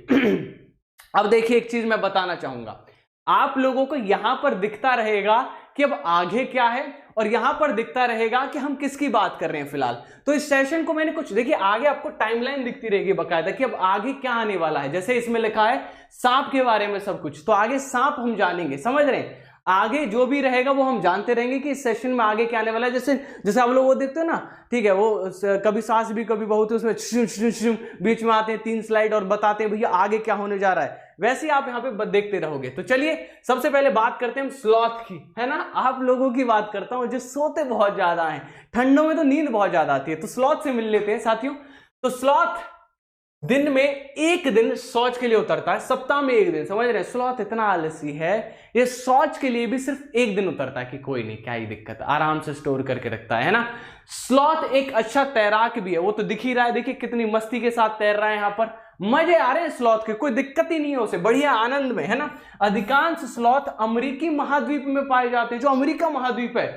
अब देखिए एक चीज मैं बताना चाहूंगा, आप लोगों को यहां पर दिखता रहेगा कि अब आगे क्या है, और यहां पर दिखता रहेगा कि हम किसकी बात कर रहे हैं फिलहाल। तो इस सेशन को मैंने कुछ, देखिए आगे आपको टाइमलाइन दिखती रहेगी बकायदा कि अब आगे क्या आने वाला है। जैसे इसमें लिखा है सांप के बारे में सब कुछ, तो आगे सांप हम जानेंगे, समझ रहे हैं? आगे जो भी रहेगा वो हम जानते रहेंगे कि इस सेशन में आगे क्या आने वाला है। जैसे आप लोग वो देखते हो ना, ठीक है, वो कभी सास भी कभी बहू, उसमें बीच में आते हैं 3 स्लाइड और बताते हैं भैया आगे क्या होने जा रहा है, वैसे ही आप यहाँ पे देखते रहोगे। तो चलिए सबसे पहले बात करते हैं हम स्लॉथ की, है ना। आप लोगों की बात करता हूं जो सोते बहुत ज्यादा हैं, ठंडों में तो नींद बहुत ज्यादा आती है, तो स्लॉथ से मिल लेते हैं साथियों। तो स्लॉथ दिन में 1 दिन शौच के लिए उतरता है, सप्ताह में 1 दिन, समझ रहे हैं? स्लॉथ इतना आलसी है, ये शौच के लिए भी सिर्फ 1 दिन उतरता है कि कोई नहीं, क्या ही दिक्कत है, आराम से स्टोर करके रखता है ना। स्लॉथ एक अच्छा तैराक भी है, वो तो दिख ही रहा है, देखिए कितनी मस्ती के साथ तैर रहा है, यहाँ पर मजे आ रहे हैं स्लॉथ के, कोई दिक्कत ही नहीं है उसे, बढ़िया आनंद में, है ना। अधिकांश स्लॉथ अमेरिकी महाद्वीप में पाए जाते हैं, जो अमेरिका महाद्वीप है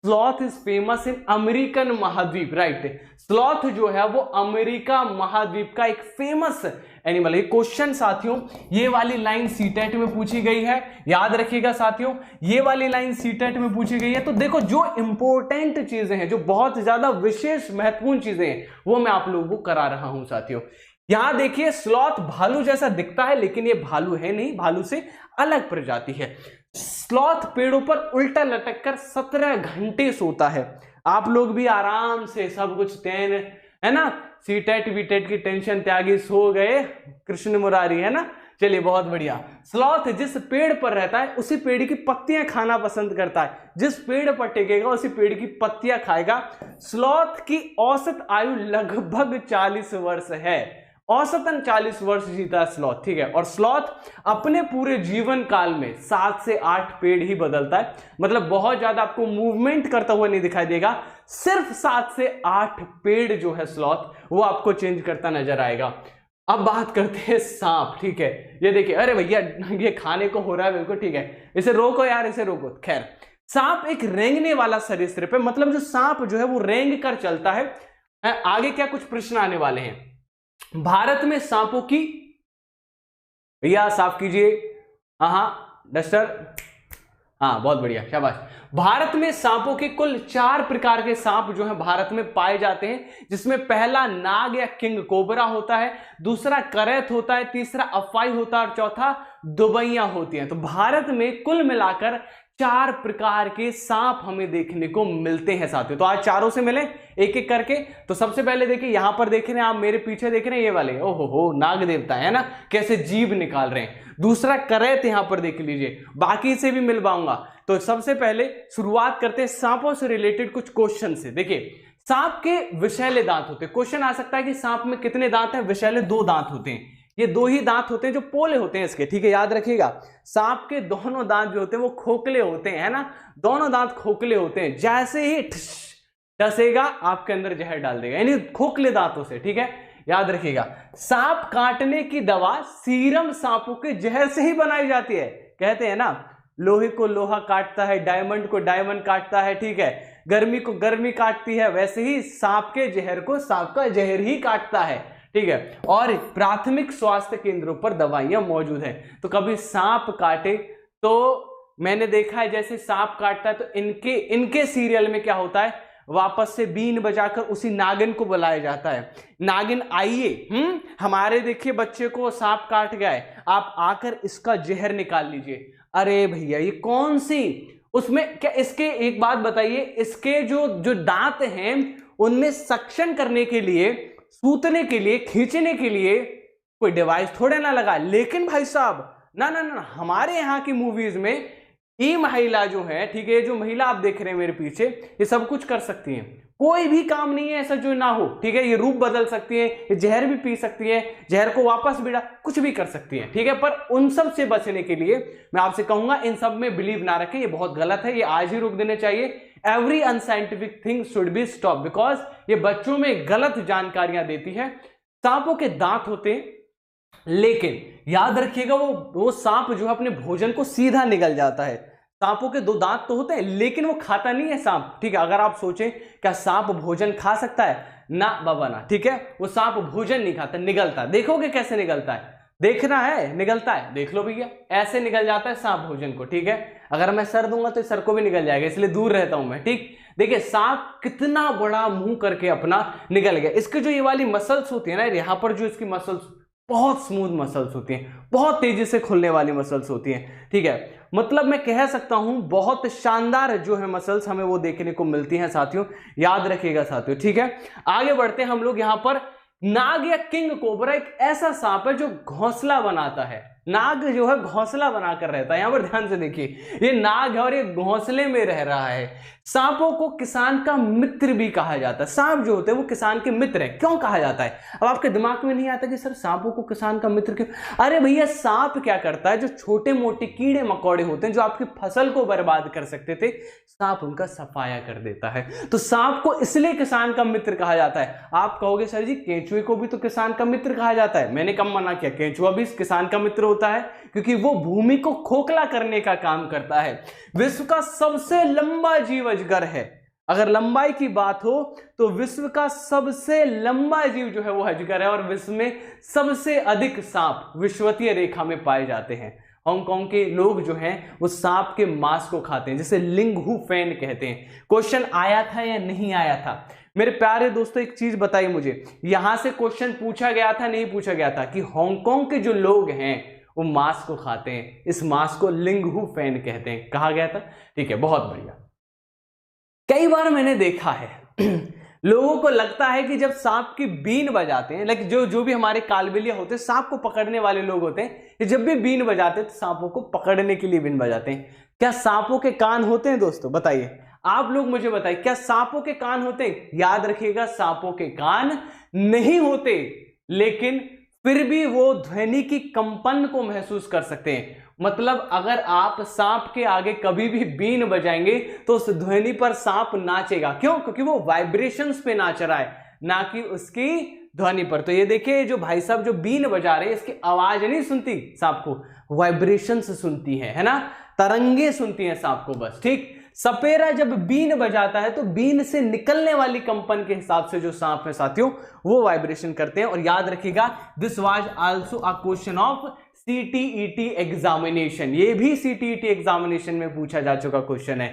sloth is famous in American महाद्वीप, राइट। स्लॉथ जो है वो अमेरिका महाद्वीप का एक फेमस एनिमल है। क्वेश्चन साथियों ये वाली लाइन सीटेट में पूछी गई है, याद रखिएगा साथियों, ये वाली लाइन सीटेट में पूछी गई है। तो देखो जो इंपॉर्टेंट चीजें हैं, जो बहुत ज्यादा विशेष महत्वपूर्ण चीजें हैं, वो मैं आप लोगों को करा रहा हूं साथियों। यहां देखिए स्लॉथ भालू जैसा दिखता है, लेकिन ये भालू है नहीं, भालू से अलग प्रजाति है। स्लॉथ पेड़ों पर उल्टा लटक कर 17 घंटे सोता है। आप लोग भी आराम से सब कुछ तैन है ना, सीटेट वीटेट की टेंशन त्यागी, सो गए कृष्ण मुरारी, है ना। चलिए बहुत बढ़िया। स्लॉथ जिस पेड़ पर रहता है उसी पेड़ की पत्तियां खाना पसंद करता है, जिस पेड़ पर टिकेगा उसी पेड़ की पत्तियां खाएगा। स्लॉथ की औसत आयु लगभग 40 वर्ष है, औसतन 40 वर्ष जीता है स्लॉथ, ठीक है। और स्लॉथ अपने पूरे जीवन काल में 7 से 8 पेड़ ही बदलता है, मतलब बहुत ज्यादा आपको मूवमेंट करता हुआ नहीं दिखाई देगा, सिर्फ 7 से 8 पेड़ जो है स्लॉथ वो आपको चेंज करता नजर आएगा। अब बात करते हैं सांप, ठीक है। ये देखिए, अरे भैया ये खाने को हो रहा है बिल्कुल, ठीक है, इसे रोको यार, इसे रोको। खैर, सांप एक रेंगने वाला सरीसृप है, मतलब जो सांप जो है वो रेंग कर चलता है। आगे क्या कुछ प्रश्न आने वाले हैं। भारत में सांपों की, भैया साफ कीजिए, हाँ डस्टर, हाँ बहुत बढ़िया, शाबाश। भारत में सांपों के कुल 4 प्रकार के सांप जो है भारत में पाए जाते हैं, जिसमें पहला नाग या किंग कोबरा होता है, दूसरा करैत होता है, तीसरा अफवाई होता है और चौथा दुबैया होती है। तो भारत में कुल मिलाकर 4 प्रकार के सांप हमें देखने को मिलते हैं साथियों। तो आज चारों से मिले एक एक करके। तो सबसे पहले देखिए, यहां पर देख रहे हैं आप, मेरे पीछे देख रहे हैं ये वाले, ओहो हो नाग देवता है ना, कैसे जीभ निकाल रहे हैं। दूसरा करैत यहां पर देख लीजिए, बाकी से भी मिल पाऊंगा। तो सबसे पहले शुरुआत करते हैं सांपों से रिलेटेड कुछ क्वेश्चन से। देखिए, सांप के विषैले दांत होते हैं। क्वेश्चन आ सकता है कि सांप में कितने दांत हैं? विषैले 2 दांत होते हैं। ये 2 ही दांत होते हैं जो पोले होते हैं इसके, ठीक है, याद रखिएगा। सांप के दोनों दांत जो होते हैं वो खोखले होते हैं, है ना, दोनों दांत खोखले होते हैं। जैसे ही डसेगा आपके अंदर जहर डाल देगा, यानी खोखले दांतों से, ठीक है, याद रखिएगा। सांप काटने की दवा सीरम सांपों के जहर से ही बनाई जाती है। कहते हैं ना, लोहे को लोहा काटता है, डायमंड को डायमंड काटता है, ठीक है, गर्मी को गर्मी काटती है, वैसे ही सांप के जहर को सांप का जहर ही काटता है, ठीक है। और प्राथमिक स्वास्थ्य केंद्रों पर दवाइयां मौजूद हैं। तो कभी सांप काटे तो मैंने देखा है, जैसे सांप काटता है तो इनके सीरियल में क्या होता है, वापस से बीन बजाकर उसी नागिन को बुलाया जाता है, नागिन आइए, हमारे देखिए बच्चे को सांप काट गया है, आप आकर इसका जहर निकाल लीजिए। अरे भैया ये कौन सी, उसमें क्या, इसके एक बात बताइए, इसके जो दांत हैं उनमें सक्शन करने के लिए, सूतने के लिए, खींचने के लिए कोई डिवाइस थोड़े ना लगा। लेकिन भाई साहब ना ना ना, हमारे यहाँ की मूवीज में ये महिला जो है, ठीक है, जो महिला आप देख रहे हैं मेरे पीछे, ये सब कुछ कर सकती हैं, कोई भी काम नहीं है ऐसा जो ना हो, ठीक है। ये रूप बदल सकती है, ये जहर भी पी सकती है, जहर को वापस भी कुछ भी कर सकती है, ठीक है। पर उन सब से बचने के लिए मैं आपसे कहूंगा इन सब में बिलीव ना रखें, ये बहुत गलत है, ये आज ही रोक देने चाहिए। Every unscientific thing should be stop, because ये बच्चों में गलत जानकारियां देती है। सांपों के दांत होते हैं, लेकिन याद रखिएगा वो सांप जो है अपने भोजन को सीधा निगल जाता है। सांपों के 2 दांत तो होते हैं, लेकिन वो खाता नहीं है सांप, ठीक है। अगर आप सोचें क्या सांप भोजन खा सकता है, ना बाबा ना, ठीक है, वो सांप भोजन नहीं खाता, निगलता। देखोगे कैसे निगलता है, देखना है, निगलता है, देख लो भैया, ऐसे निगल जाता है सांप भोजन को, ठीक है। अगर मैं सर दूंगा तो सर को भी निगल जाएगा, इसलिए दूर रहता हूं मैं, ठीक। देखिए सांप कितना बड़ा मुंह करके अपना निगल गया। इसके जो ये वाली मसल्स होती है ना, यहाँ पर जो इसकी मसल्स बहुत स्मूथ मसल्स होती हैं, बहुत तेजी से खुलने वाली मसल्स होती हैं, ठीक है। मतलब मैं कह सकता हूं बहुत शानदार जो है मसल्स हमें वो देखने को मिलती हैं साथियों, याद रखिएगा साथियों, ठीक है। आगे बढ़ते हैं हम लोग। यहां पर नाग या किंग कोबरा एक ऐसा सांप है जो घोंसला बनाता है। नाग जो है घोंसला बनाकर रहता है, यहां पर ध्यान से देखिए, ये नाग है और ये घोंसले में रह रहा है। सांपों को किसान का मित्र भी कहा जाता है। सांप जो होते हैं वो किसान के मित्र है। क्यों कहा जाता है? अब आपके दिमाग में नहीं आता कि सर सांपों को किसान का मित्र क्यों? अरे भैया सांप क्या करता है, जो छोटे मोटे कीड़े मकोड़े होते हैं जो आपकी फसल को बर्बाद कर सकते थे, सांप उनका सफाया कर देता है। तो सांप को इसलिए किसान का मित्र कहा जाता है। आप कहोगे सर जी केंचुए को भी तो किसान का मित्र कहा जाता है। मैंने कब मना किया, केंचुआ भी किसान का मित्र होता है क्योंकि वो भूमि को खोखला करने का काम करता है। विश्व का सबसे लंबा जीव अजगर है। अगर लंबाई की बात हो तो विश्व का सबसे लंबा जीव जो है वो अजगर है, और विश्व में सबसे अधिक सांप विषुवतीय रेखा में पाए जाते हैं। हांगकांग के लोग जो हैं वो सांप के मांस को खाते हैं, जिसे लिंगहू फैन कहते हैं। क्वेश्चन आया था या नहीं आया था मेरे प्यारे दोस्तों? एक चीज बताइए मुझे, यहां से क्वेश्चन पूछा गया था नहीं पूछा गया था कि हांगकांग के जो लोग हैं वो मांस को खाते हैं, इस मांस को लिंगहू फैन कहते हैं, कहा गया था। ठीक है, बहुत बढ़िया। कई बार मैंने देखा है लोगों को लगता है कि जब सांप की बीन बजाते हैं, लाइक जो भी हमारे कालबेलिया होते हैं, सांप को पकड़ने वाले लोग होते हैं, कि जब भी बीन बजाते हैं तो सांपों को पकड़ने के लिए बीन बजाते हैं। क्या सांपों के कान होते हैं दोस्तों? बताइए, आप लोग मुझे बताइए, क्या सांपों के कान होते हैं? याद रखिएगा, सांपों के कान नहीं होते, लेकिन फिर भी वो ध्वनि की कंपन को महसूस कर सकते हैं। मतलब अगर आप सांप के आगे कभी भी बीन बजाएंगे तो उस ध्वनि पर सांप नाचेगा। क्यों? क्योंकि वो वाइब्रेशंस पे नाच रहा है, ना कि उसकी ध्वनि पर। तो ये देखिए, जो भाई साहब जो बीन बजा रहे हैं, इसकी आवाज नहीं सुनती सांप को, वाइब्रेशंस सुनती है ना, तरंगे सुनती हैं सांप को बस। ठीक, सपेरा जब बीन बजाता है तो बीन से निकलने वाली कंपन के हिसाब से जो सांप है साथियों वो वाइब्रेशन करते हैं। और याद रखिएगा, this was also a question of CTET examination. ये भी सीटीईटी एग्जामिनेशन में पूछा जा चुका क्वेश्चन है।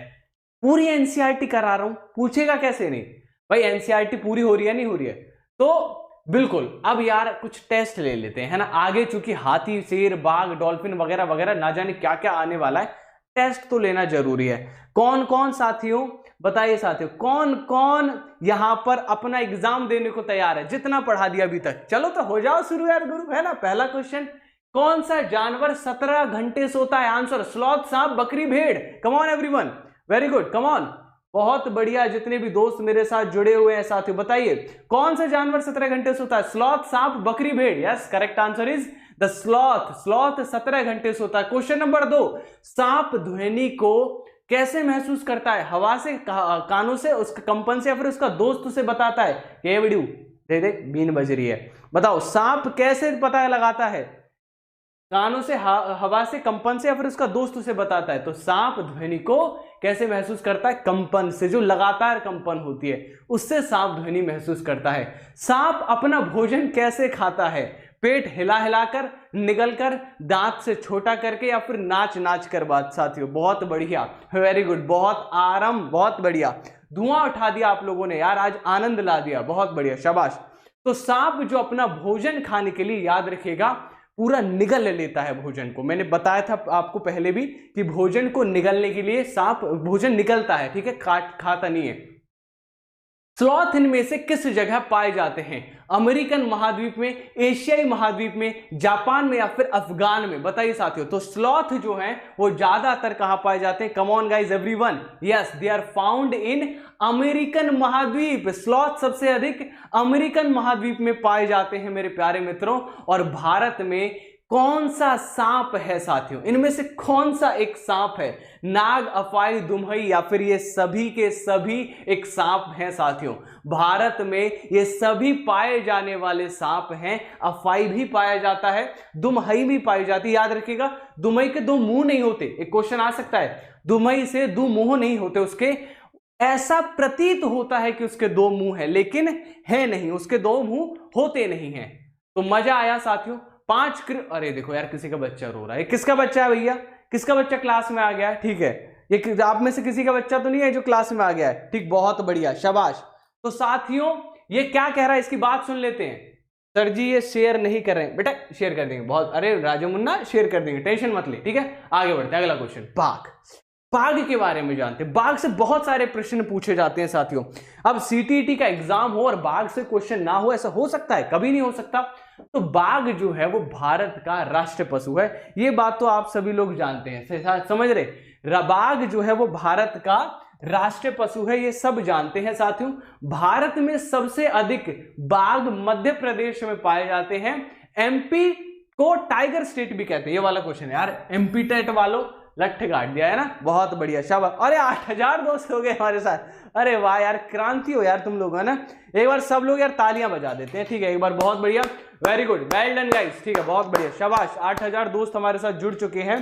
पूरी एनसीईआरटी करा रहा हूं, पूछेगा कैसे नहीं भाई? एनसीईआरटी पूरी हो रही है नहीं हो रही है? तो बिल्कुल। अब यार कुछ टेस्ट ले लेते हैं, है ना। आगे चूंकि हाथी, शेर, बाघ, डॉल्फिन वगैरह वगैरह ना जाने क्या क्या आने वाला है, टेस्ट तो लेना जरूरी है। कौन कौन साथियों, बताइए साथियों, कौन कौन यहां पर अपना एग्जाम देने को तैयार है? जितना पढ़ा दिया अभी तक, चलो तो हो जाओ शुरू यार गुरु, है ना। पहला क्वेश्चन, कौन सा जानवर 17 घंटे सोता है? आंसर, स्लॉथ, सांप, बकरी, भेड़। Come on everyone, very good, come on, बहुत बढ़िया। जितने भी दोस्त मेरे साथ जुड़े हुए हैं साथियों, बताइए कौन सा जानवर 17 घंटे सोता है? स्लॉथ, सांप, बकरी, भेड़। Yes, correct answer is the sloth. Sloth 17 घंटे सोता है। क्वेश्चन नंबर 2, सांप ध्वनि को कैसे महसूस करता है? हवा से, कानों से, उसके कंपन से, या फिर उसका दोस्त उसे बताता है कि वीडियो देख देख बीन बज रही है? बताओ, सांप कैसे पता लगाता है? कानों से, हवा से, कंपन से, या फिर उसका दोस्त उसे बताता है? तो सांप ध्वनि को कैसे महसूस करता है? कंपन से, जो लगातार कंपन होती है उससे सांप ध्वनि महसूस करता है। सांप अपना भोजन कैसे खाता है? पेट हिला हिलाकर, निगलकर, दांत से छोटा करके, या फिर नाच नाच कर? बात साथियों, बहुत बढ़िया, वेरी गुड, बहुत आराम, बहुत बढ़िया। धुआं उठा दिया आप लोगों ने यार, आज आनंद ला दिया, बहुत बढ़िया, शाबाश। तो सांप जो अपना भोजन खाने के लिए, याद रखिएगा, पूरा निगल लेता है भोजन को। मैंने बताया था आपको पहले भी कि भोजन को निगलने के लिए सांप भोजन निगलता है, ठीक है, खाता नहीं है। स्लॉथ इनमें से किस जगह पाए जाते हैं? अमेरिकन महाद्वीप में, एशियाई महाद्वीप में, जापान में, या फिर अफगान में? बताइए साथियों। तो स्लॉथ जो हैं वो ज्यादातर कहां पाए जाते हैं? Come on guys everyone, yes, they are found in American महाद्वीप। स्लॉथ सबसे अधिक अमेरिकन महाद्वीप में पाए जाते हैं मेरे प्यारे मित्रों। और भारत में कौन सा सांप है साथियों? इनमें से कौन सा एक सांप है? नाग, अफाई, दुमही, या फिर ये सभी के सभी एक सांप हैं साथियों? भारत में ये सभी पाए जाने वाले सांप हैं। अफाई भी पाया जाता है, दुमही भी पाई जाती है। याद रखिएगा, दुमही के 2 मुंह नहीं होते। एक क्वेश्चन आ सकता है, दुमही से 2 मुंह नहीं होते उसके। ऐसा प्रतीत होता है कि उसके 2 मुंह है, लेकिन है नहीं, उसके 2 मुंह होते नहीं हैं। तो मजा आया साथियों। अरे देखो यार, किसी का बच्चा रो रहा है। किसका बच्चा है भैया? किसका बच्चा क्लास में आ गया है? ठीक है, ये आप में से किसी का बच्चा तो नहीं है जो क्लास में आ गया है? ठीक, बहुत बढ़िया, शाबाश। तो साथियों, ये क्या कह रहा है इसकी बात सुन लेते हैं। सर जी ये शेयर नहीं कर रहे हैं। बेटा शेयर कर देंगे, बहुत, अरे राजू मुन्ना शेयर कर देंगे, टेंशन मत ले, ठीक है। आगे बढ़ते हैं, अगला क्वेश्चन, बाघ के बारे में जानते हैं। बाघ से बहुत सारे प्रश्न पूछे जाते हैं साथियों। अब सीटीईटी का एग्जाम हो और बाघ से क्वेश्चन ना हो, ऐसा हो सकता है? कभी नहीं हो सकता। तो बाघ जो है वो भारत का राष्ट्रीय पशु है, ये बात तो आप सभी लोग जानते हैं, समझ रहे। बाघ जो है वो भारत का राष्ट्रीय पशु है, ये सब जानते हैं साथियों। भारत में सबसे अधिक बाघ मध्य प्रदेश में पाए जाते हैं। एमपी को टाइगर स्टेट भी कहते हैं। ये वाला क्वेश्चन है यार, एमपी टेट वालों लट्ठ गाड़ दिया है ना, बहुत बढ़िया, शाबाश। अरे 8000 दोस्त हो गए हमारे साथ, अरे वाह यार, क्रांति हो यार तुम लोग, है ना। एक बार सब लोग यार तालियां बजा देते हैं, ठीक है, एक बार, बहुत बढ़िया, very good, well done guys, ठीक है, बहुत बढ़िया, शाबाश। 8000 दोस्त हमारे साथ जुड़ चुके हैं,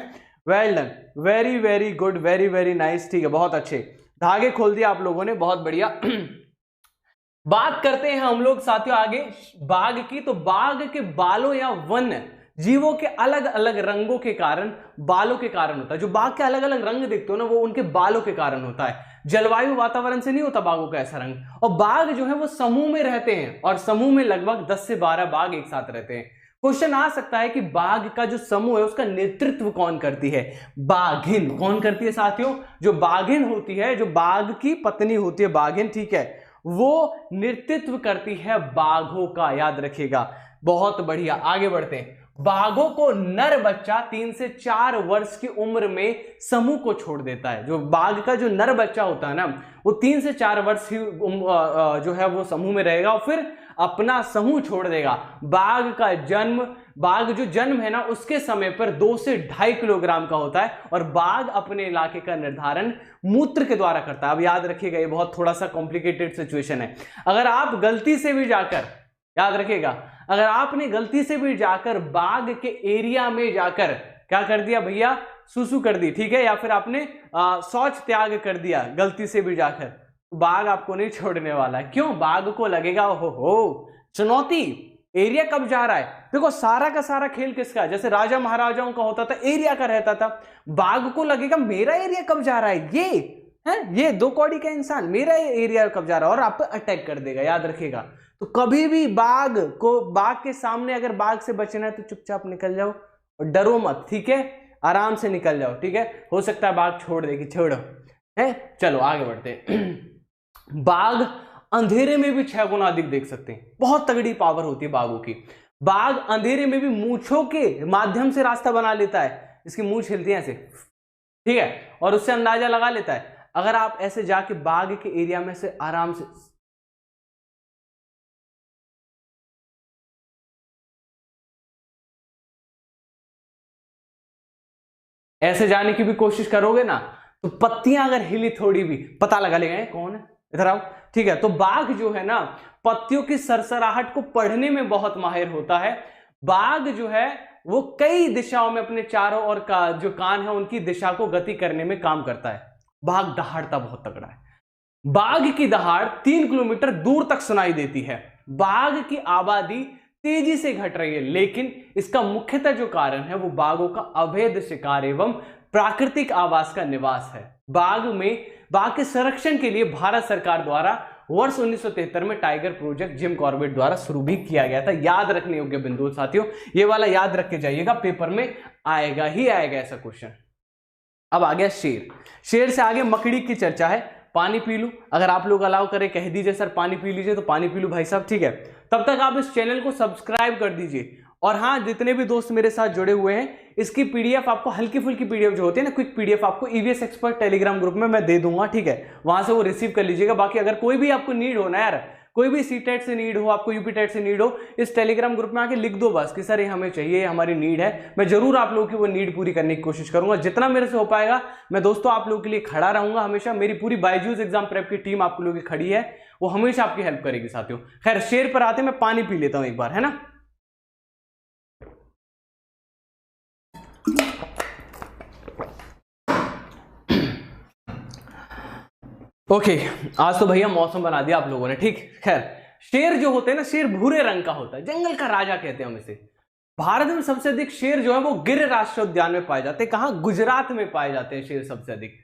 well done, very very good, very very nice, ठीक है, बहुत अच्छे, धागे खोल दिया आप लोगों ने, बहुत बढ़िया। बात करते हैं हम लोग साथियों आगे बाघ की। तो बाघ के बालों या वन्य जीवों के अलग अलग रंगों के कारण, बालों के कारण होता है। जो बाघ के अलग अलग रंग देखते हो ना, वो उनके बालों के कारण होता है, जलवायु वातावरण से नहीं होता बाघों का ऐसा रंग। और बाघ जो है वो समूह में रहते हैं, और समूह में लगभग 10 से 12 बाघ एक साथ रहते हैं। क्वेश्चन आ सकता है कि बाघ का जो समूह है उसका नेतृत्व कौन करती है? बाघिन कौन करती है साथियों? जो बाघिन होती है, जो बाघ की पत्नी होती है बाघिन, ठीक है, वो नेतृत्व करती है बाघों का, याद रखिएगा। बहुत बढ़िया, आगे बढ़ते हैं। बाघों को नर बच्चा 3 से 4 वर्ष की उम्र में समूह को छोड़ देता है। जो बाघ का जो नर बच्चा होता है ना, वो 3 से 4 वर्ष की जो है वो समूह में रहेगा और फिर अपना समूह छोड़ देगा। बाघ का जन्म, बाघ जो जन्म है ना उसके समय पर 2 से 2.5 किलोग्राम का होता है, और बाघ अपने इलाके का निर्धारण मूत्र के द्वारा करता है। अब याद रखिएगा, ये बहुत थोड़ा सा कॉम्प्लिकेटेड सिचुएशन है। अगर आप गलती से भी जाकर, याद रखिएगा, अगर आपने गलती से भी जाकर बाघ के एरिया में जाकर क्या कर दिया भैया, सुसु कर दी, ठीक है, या फिर आपने शौच त्याग कर दिया गलती से भी जाकर, बाघ आपको नहीं छोड़ने वाला है। क्यों? बाघ को लगेगा हो चुनौती, एरिया कब जा रहा है। देखो सारा का सारा खेल किसका है? जैसे राजा महाराजाओं का होता था, एरिया का रहता था। बाघ को लगेगा मेरा एरिया कब जा रहा है, ये 2 कौड़ी का इंसान मेरा एरिया कब जा रहा है, और आप पे अटैक कर देगा, याद रखिएगा। तो कभी भी बाघ के सामने अगर बाघ से बचना है तो चुपचाप निकल जाओ और डरो मत, ठीक है, आराम से निकल जाओ, ठीक है। हो सकता है बाघ छोड़ देगी, छोड़ो है। चलो आगे बढ़ते हैं। बाघ अंधेरे में भी 6 गुना अधिक देख सकते हैं, बहुत तगड़ी पावर होती है बाघों की। बाघ अंधेरे में भी मूंछों के माध्यम से रास्ता बना लेता है, इसकी मूंछ हिलती है ऐसे, ठीक है, और उससे अंदाजा लगा लेता है। अगर आप ऐसे जाके बाघ के एरिया में से आराम से ऐसे जाने की भी कोशिश करोगे ना, तो पत्तियां अगर हिली थोड़ी भी, पता लगा लेगा कौन है, इधर आओ, ठीक है। तो बाघ जो है ना, पत्तियों की सरसराहट को पढ़ने में बहुत माहिर होता है। बाघ जो है वो कई दिशाओं में अपने चारों ओर का जो कान है उनकी दिशा को गति करने में काम करता है। बाघ दहाड़ता बहुत तगड़ा है। बाघ की दहाड़ 3 किलोमीटर दूर तक सुनाई देती है। बाघ की आबादी तेजी से घट रही है, लेकिन इसका मुख्यतः जो कारण है वो बाघों का अवैध शिकार एवं प्राकृतिक आवास का निवास है। बाघ के संरक्षण के लिए भारत सरकार द्वारा वर्ष 1973 में टाइगर प्रोजेक्ट जिम कॉर्बेट द्वारा शुरू भी किया गया था। याद रखने योग्य बिंदु साथियों, ये वाला याद रख के जाइएगा, पेपर में आएगा ही आएगा ऐसा क्वेश्चन। अब आ गया शेर। शेर से आगे मकड़ी की चर्चा है। पानी पी लूं, अगर आप लोग अलाउ करें, कह दीजिए सर पानी पी लीजिए, तो पानी पी लूं भाई साहब, ठीक है। तब तक आप इस चैनल को सब्सक्राइब कर दीजिए। और हाँ, जितने भी दोस्त मेरे साथ जुड़े हुए हैं, इसकी पीडीएफ आपको, हल्की फुल्की पीडीएफ जो होती है ना, क्विक पीडीएफ आपको ईवीएस एक्सपर्ट टेलीग्राम ग्रुप में मैं दे दूंगा, ठीक है, वहां से वो रिसीव कर लीजिएगा। बाकी अगर कोई भी आपको नीड हो ना यार, कोई भी सीटेट से नीड हो, आपको यूपी टेट से नीड हो, इस टेलीग्राम ग्रुप में आके लिख दो बस कि सर ये हमें चाहिए, हमारी नीड है। मैं जरूर आप लोगों की वो नीड पूरी करने की कोशिश करूंगा, जितना मेरे से हो पाएगा। मैं दोस्तों आप लोगों के लिए खड़ा रहूंगा हमेशा। मेरी पूरी बायजूस एग्जाम प्रेप की टीम आप लोगों की खड़ी है, वो हमेशा आपकी हेल्प करेगी साथियों। खैर शेर पर आते, मैं पानी पी लेता हूं एक बार, है ना। ओके, आज तो भैया मौसम बना दिया आप लोगों ने, ठीक। खैर शेर जो होते हैं ना, शेर भूरे रंग का होता है, जंगल का राजा कहते हैं हम इसे। भारत में सबसे अधिक शेर जो है वो गिर राष्ट्रीय उद्यान में पाए जाते हैं। कहां? गुजरात में पाए जाते हैं शेर सबसे अधिक।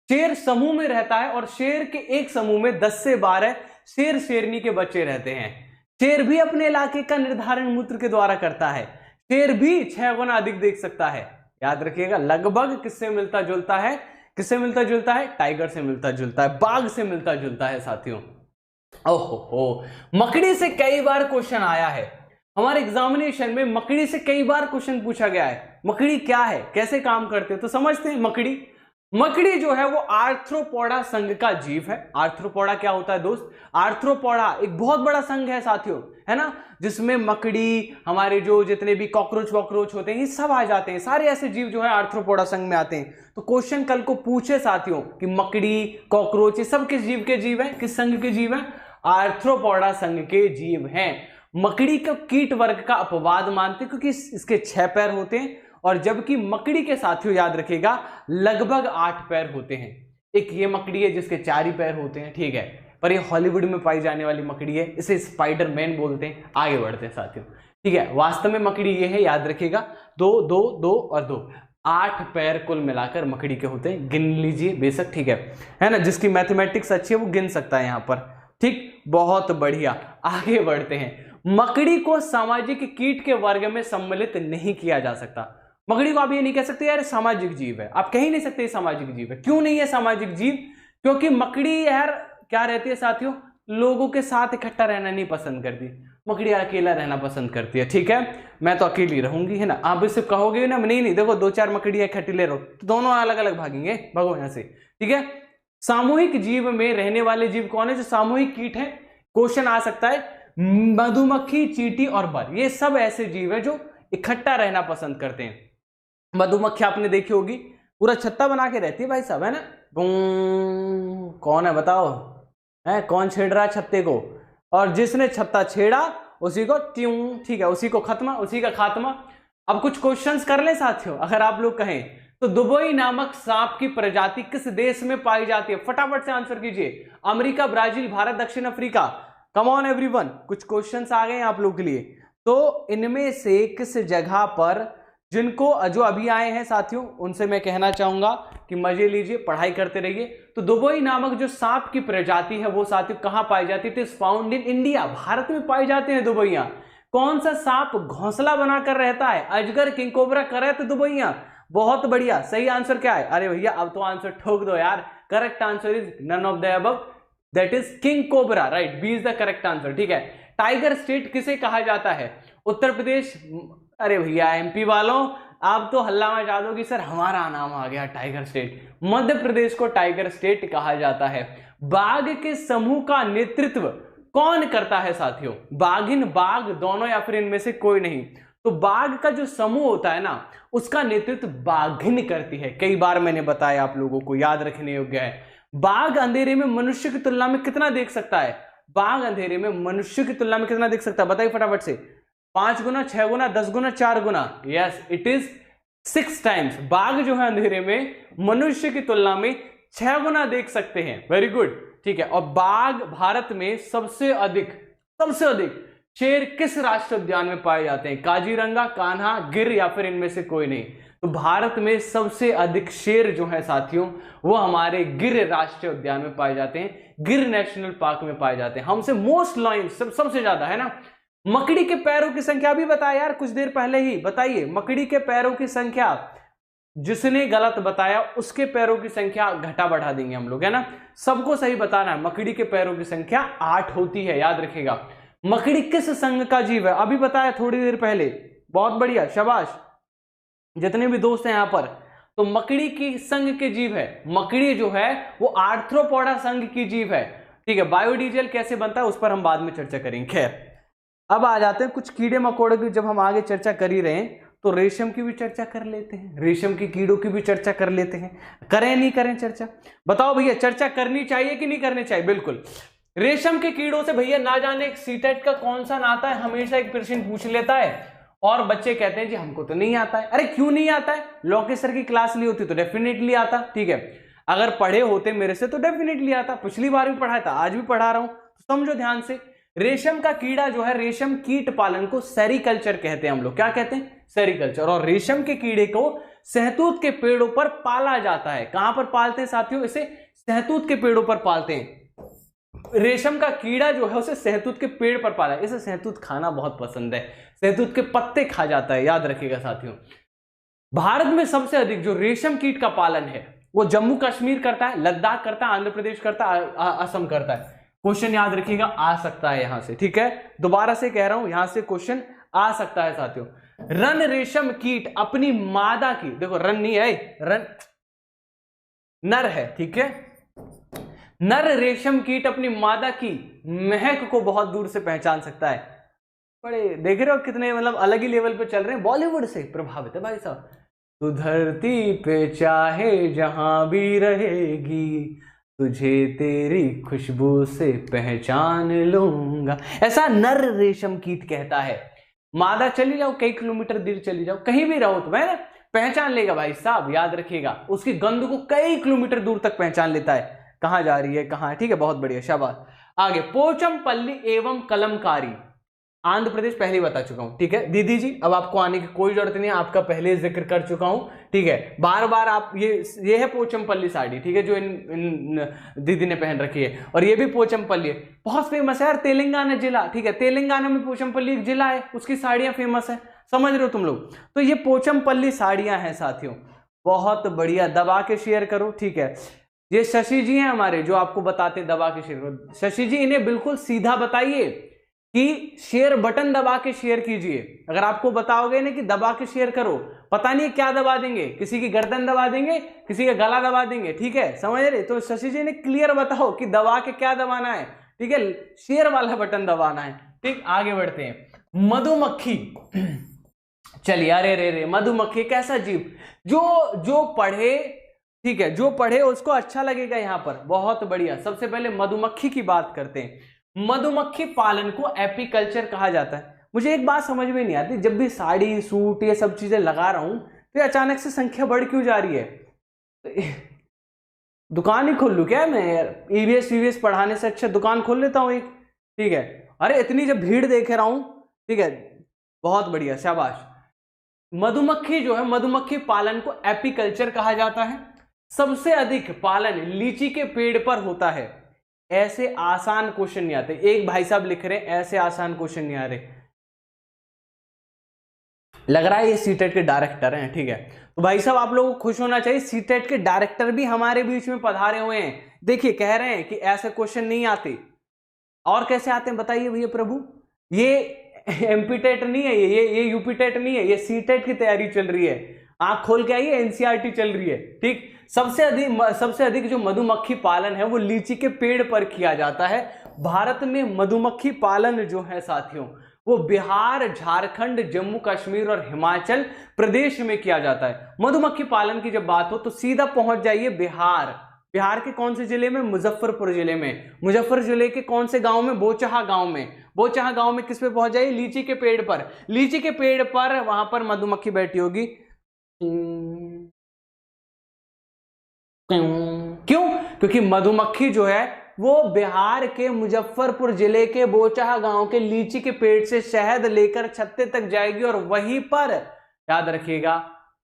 शेर समूह में रहता है, और शेर के एक समूह में 10 से 12 शेर शेरनी के बच्चे रहते हैं। शेर भी अपने इलाके का निर्धारण मूत्र के द्वारा करता है। शेर भी 6 गुना अधिक देख सकता है। याद रखिएगा, लगभग किससे मिलता जुलता है? किससे मिलता जुलता है? टाइगर से मिलता जुलता है, बाघ से मिलता जुलता है साथियों। ओहो, मकड़ी से कई बार क्वेश्चन आया है हमारे एग्जामिनेशन में। मकड़ी से कई बार क्वेश्चन पूछा गया है। मकड़ी क्या है, कैसे काम करते हैं, तो समझते हैं। मकड़ी जो है वो आर्थ्रोपोडा संघ का जीव है। आर्थ्रोपोडा क्या होता है दोस्त? आर्थ्रोपोडा एक बहुत बड़ा संघ है साथियों, है ना, जिसमें मकड़ी, हमारे जो जितने भी कॉकरोच वॉकरोच होते हैं, ये सब आ जाते हैं। सारे ऐसे जीव जो है आर्थ्रोपोडा संघ में आते हैं। तो क्वेश्चन कल को पूछे साथियों कि मकड़ी, कॉकरोच, ये सब किस जीव के जीव हैं, किस संघ के जीव हैं? आर्थ्रोपोडा संघ के जीव हैं। मकड़ी को कीट वर्ग का अपवाद मानते हैं क्योंकि इसके 6 पैर होते हैं, और जबकि मकड़ी के साथियों याद रखिएगा लगभग 8 पैर होते हैं। एक ये मकड़ी है जिसके 4 ही पैर होते हैं, ठीक है, पर ये हॉलीवुड में पाई जाने वाली मकड़ी है, इसे स्पाइडरमैन बोलते हैं। आगे बढ़ते हैं साथियों, ठीक है। वास्तव में मकड़ी ये है, याद रखिएगा, 2 2 2 और 2, 8 पैर कुल मिलाकर मकड़ी के होते हैं। गिन लीजिए बेशक, ठीक है ना। जिसकी मैथमेटिक्स अच्छी है वो गिन सकता है यहां पर, ठीक, बहुत बढ़िया। आगे बढ़ते हैं। मकड़ी को सामाजिक कीट के वर्ग में सम्मिलित नहीं किया जा सकता। मकड़ी को आप ये नहीं कह सकते यार सामाजिक जीव है, आप कह ही नहीं सकते सामाजिक जीव है। क्यों नहीं है सामाजिक जीव? क्योंकि मकड़ी यार क्या रहती है साथियों, लोगों के साथ इकट्ठा रहना नहीं पसंद करती। मकड़ी अकेला रहना पसंद करती है, ठीक है। मैं तो अकेली रहूंगी, है ना। आप इससे कहोगे ना, नहीं देखो 2-4 मकड़ियां इकट्ठी ले रहो, तो दोनों अलग अलग भागेंगे, भागो यहां से, ठीक है। सामूहिक जीव में रहने वाले जीव कौन है जो सामूहिक कीट है? क्वेश्चन आ सकता है। मधुमक्खी, चींटी और बर, ये सब ऐसे जीव है जो इकट्ठा रहना पसंद करते हैं। मधुमक्खी आपने देखी होगी, पूरा छत्ता बना के रहती है भाई साहब, है ना। कौन है बताओ, है कौन छेड़ रहा है छत्ते को? और जिसने छत्ता छेड़ा उसी को ट्यूं, ठीक है, उसी को खत्मा, उसी का खात्मा। अब कुछ क्वेश्चंस कर ले साथियों, अगर आप लोग कहें तो दुबई नामक सांप की प्रजाति किस देश में पाई जाती है? फटाफट से आंसर कीजिए। अमेरिका, ब्राजील, भारत, दक्षिण अफ्रीका। कम ऑन एवरीवन, कुछ क्वेश्चंस आ गए हैं आप लोग के लिए। तो इनमें से किस जगह पर, जिनको जो अभी आए हैं साथियों उनसे मैं कहना चाहूंगा कि मजे लीजिए, पढ़ाई करते रहिए। तो दुबई नामक जो सांप की प्रजाति है वो साथियों कहां पाई जाती है? फाउंड इन इंडिया, भारत में पाई जाते हैं दुबैया। कौन सा सांप घोंसला बनाकर रहता है? अजगर, किंग कोबरा, करे तो दुबैया। बहुत बढ़िया, सही आंसर क्या है? अरे भैया अब तो आंसर ठोक दो यार। Correct answer is none of the above, that is king cobra, right, B is the correct answer, ठीक है। टाइगर स्टेट किसे कहा जाता है? उत्तर प्रदेश, अरे भैया एमपी वालों आप तो हल्ला मचा दो कि सर हमारा नाम आ गया टाइगर स्टेट। मध्य प्रदेश को टाइगर स्टेट कहा जाता है। बाघ के समूह का नेतृत्व कौन करता है साथियों? बाघिन, बाघ दोनों या फिर इनमें से कोई नहीं? तो बाघ का जो समूह होता है ना उसका नेतृत्व बाघिन करती है। कई बार मैंने बताया आप लोगों को, याद रखने योग्य है। बाघ अंधेरे में मनुष्य की तुलना में कितना देख सकता है? बाघ अंधेरे में मनुष्य की तुलना में कितना देख सकता है? बताइए फटाफट से। 5 गुना, 6 गुना, 10 गुना, 4 गुना? Yes, it is 6 times. बाघ जो है अंधेरे में मनुष्य की तुलना में 6 गुना देख सकते हैं। वेरी गुड, ठीक है। और बाघ भारत में सबसे अधिक शेर किस राष्ट्रीय उद्यान में पाए जाते हैं? काजीरंगा, कान्हा, गिर या फिर इनमें से कोई नहीं? तो भारत में सबसे अधिक शेर जो है साथियों वो हमारे गिर राष्ट्रीय उद्यान में पाए जाते हैं, गिर नेशनल पार्क में पाए जाते हैं। हमसे मोस्ट लॉइन सबसे ज्यादा, है ना। मकड़ी के पैरों की संख्या भी बताया यार कुछ देर पहले ही, बताइए मकड़ी के पैरों की संख्या। जिसने गलत बताया उसके पैरों की संख्या घटा बढ़ा देंगे हम लोग, है ना। सबको सही बताना है। मकड़ी के पैरों की संख्या 8 होती है, याद रखिएगा। मकड़ी किस संघ का जीव है? अभी बताया थोड़ी देर पहले, बहुत बढ़िया, शाबाश जितने भी दोस्त हैं यहां पर। तो मकड़ी की संघ के जीव है। मकड़ी जो है वो आर्थ्रोपोडा संघ की जीव है, ठीक है। बायोडीजल कैसे बनता है उस पर हम बाद में चर्चा करेंगे। खैर अब आ जाते हैं कुछ कीड़े मकोड़े की। जब हम आगे चर्चा कर ही रहे हैं तो रेशम की भी चर्चा कर लेते हैं, रेशम की कीड़ों की भी चर्चा कर लेते हैं। करें नहीं करें चर्चा? बताओ भैया, चर्चा करनी चाहिए कि नहीं करनी चाहिए? बिल्कुल। रेशम के कीड़ों से भैया ना जाने एक सीटेट का कौन सा नाता है, हमेशा एक प्रश्न पूछ लेता है और बच्चे कहते हैं जी हमको तो नहीं आता है। अरे क्यों नहीं आता है? लोकेश सर की क्लास ली होती तो डेफिनेटली आता, ठीक है। अगर पढ़े होते मेरे से तो डेफिनेटली आता, पिछली बार भी पढ़ाया था, आज भी पढ़ा रहा हूं, तो समझो ध्यान से। रेशम का कीड़ा जो है, रेशम कीट पालन को सेरिकल्चर कहते हैं हम लोग। क्या कहते हैं? सेरिकल्चर। और रेशम के कीड़े को सहतूत के पेड़ों पर पाला जाता है। कहां पर पालते हैं साथियों? इसे सहतूत के पेड़ों पर पालते हैं। रेशम का कीड़ा जो है उसे सहतूत के पेड़ पर पाला है। इसे सहतूत खाना बहुत पसंद है, सहतूत के पत्ते खा जाता है, याद रखिएगा साथियों। भारत में सबसे अधिक जो रेशम कीट का पालन है वो जम्मू कश्मीर करता है, लद्दाख करता है, आंध्र प्रदेश करता है, असम करता है। क्वेश्चन याद रखिएगा आ सकता है यहां से, ठीक है। दोबारा से कह रहा हूं, यहां से क्वेश्चन आ सकता है साथियों। रन रेशम कीट अपनी मादा की, देखो रन नहीं है, रन नर है, ठीक है। नर रेशम कीट अपनी मादा की महक को बहुत दूर से पहचान सकता है। बड़े देख रहे हो कितने मतलब अलग ही लेवल पे चल रहे हैं, बॉलीवुड से प्रभावित है भाई साहब। तू धरती पे चाहे जहां भी रहेगी, तुझे तेरी खुशबू से पहचान लूंगा, ऐसा नर रेशम कीट कहता है। मादा चली जाओ, कई किलोमीटर दूर चली जाओ, कहीं भी रहो तो है पहचान लेगा भाई साहब, याद रखिएगा। उसकी गंध को कई किलोमीटर दूर तक पहचान लेता है, कहां जा रही है कहां है। ठीक है, बहुत बढ़िया, शाबाश। आगे, पोचमपल्ली एवं कलमकारी, आंध्र प्रदेश पहले ही बता चुका हूं। ठीक है दीदी जी, अब आपको आने की कोई जरूरत नहीं है, आपका पहले जिक्र कर चुका हूं। ठीक है, बार बार आप ये है पोचमपल्ली साड़ी, ठीक है, जो इन दीदी ने पहन रखी है, और ये भी पोचमपल्ली है, बहुत फेमस है यार, तेलंगाना जिला। ठीक है, तेलंगाना में पोचमपल्ली एक जिला है, उसकी साड़ियां फेमस है, समझ रहे हो तुम लोग। तो ये पोचमपल्ली साड़ियां हैं साथियों, बहुत बढ़िया, दबा के शेयर करो। ठीक है, ये शशि जी हैं हमारे जो आपको बताते दबा के शेयर करो। शशि जी, इन्हें बिल्कुल सीधा बताइए कि शेयर बटन दबा के शेयर कीजिए। अगर आपको बताओगे ना कि दबा के शेयर करो, पता नहीं क्या दबा देंगे, किसी की गर्दन दबा देंगे, किसी का गला दबा देंगे। ठीक है, समझ रहे। तो शशि जी ने क्लियर बताओ कि दबा के क्या दबाना है। ठीक है, शेयर वाला बटन दबाना है। ठीक, आगे बढ़ते हैं। मधुमक्खी, चलिए, अरे रे रे, मधुमक्खी कैसा जीव, जो पढ़े, ठीक है, जो पढ़े उसको अच्छा लगेगा यहाँ पर, बहुत बढ़िया। सबसे पहले मधुमक्खी की बात करते हैं। मधुमक्खी पालन को एपीकल्चर कहा जाता है। मुझे एक बात समझ में नहीं आती, जब भी साड़ी सूट ये सब चीजें लगा रहा हूं तो अचानक से संख्या बढ़ क्यों जा रही है। दुकान ही खोल लूं क्या मैं यार, ईवीएस पढ़ाने से अच्छा दुकान खोल लेता हूं एक। ठीक है, अरे इतनी जब भीड़ देख रहा हूं, ठीक है, बहुत बढ़िया, शाबाश। मधुमक्खी जो है, मधुमक्खी पालन को एपीकल्चर कहा जाता है। सबसे अधिक पालन लीची के पेड़ पर होता है। ऐसे आसान क्वेश्चन नहीं आते, एक भाई साहब लिख रहे हैं ऐसे आसान क्वेश्चन नहीं आ रहे, लग रहा है ये सीटेट के डायरेक्टर हैं। ठीक है, तो भाई साहब आप लोगों को खुश होना चाहिए, सीटेट के डायरेक्टर भी हमारे बीच में पधारे हुए हैं। देखिए, कह रहे हैं कि ऐसे क्वेश्चन नहीं आते, और कैसे आते हैं बताइए भैया प्रभु। ये एमपीटेट नहीं है, ये यूपीटेट नहीं है, ये सीटेट की तैयारी चल रही है। आंख खोल के आइए, एनसीईआरटी चल रही है। ठीक, सबसे अधिक जो मधुमक्खी पालन है वो लीची के पेड़ पर किया जाता है। भारत में मधुमक्खी पालन जो है साथियों, वो बिहार, झारखंड, जम्मू कश्मीर और हिमाचल प्रदेश में किया जाता है। मधुमक्खी पालन की जब बात हो तो सीधा पहुंच जाइए बिहार। बिहार के कौन से जिले में? मुजफ्फरपुर जिले में। मुजफ्फर जिले के कौन से गांव में? बोचहा गांव में। बोचहा गांव में किस पे पहुंच जाइए? लीची के पेड़ पर। लीची के पेड़ पर वहां पर मधुमक्खी बैठी होगी। क्यों? क्योंकि मधुमक्खी जो है वो बिहार के मुजफ्फरपुर जिले के बोचहा गांव के लीची के पेड़ से शहद लेकर छत्ते तक जाएगी और वहीं पर, याद रखिएगा,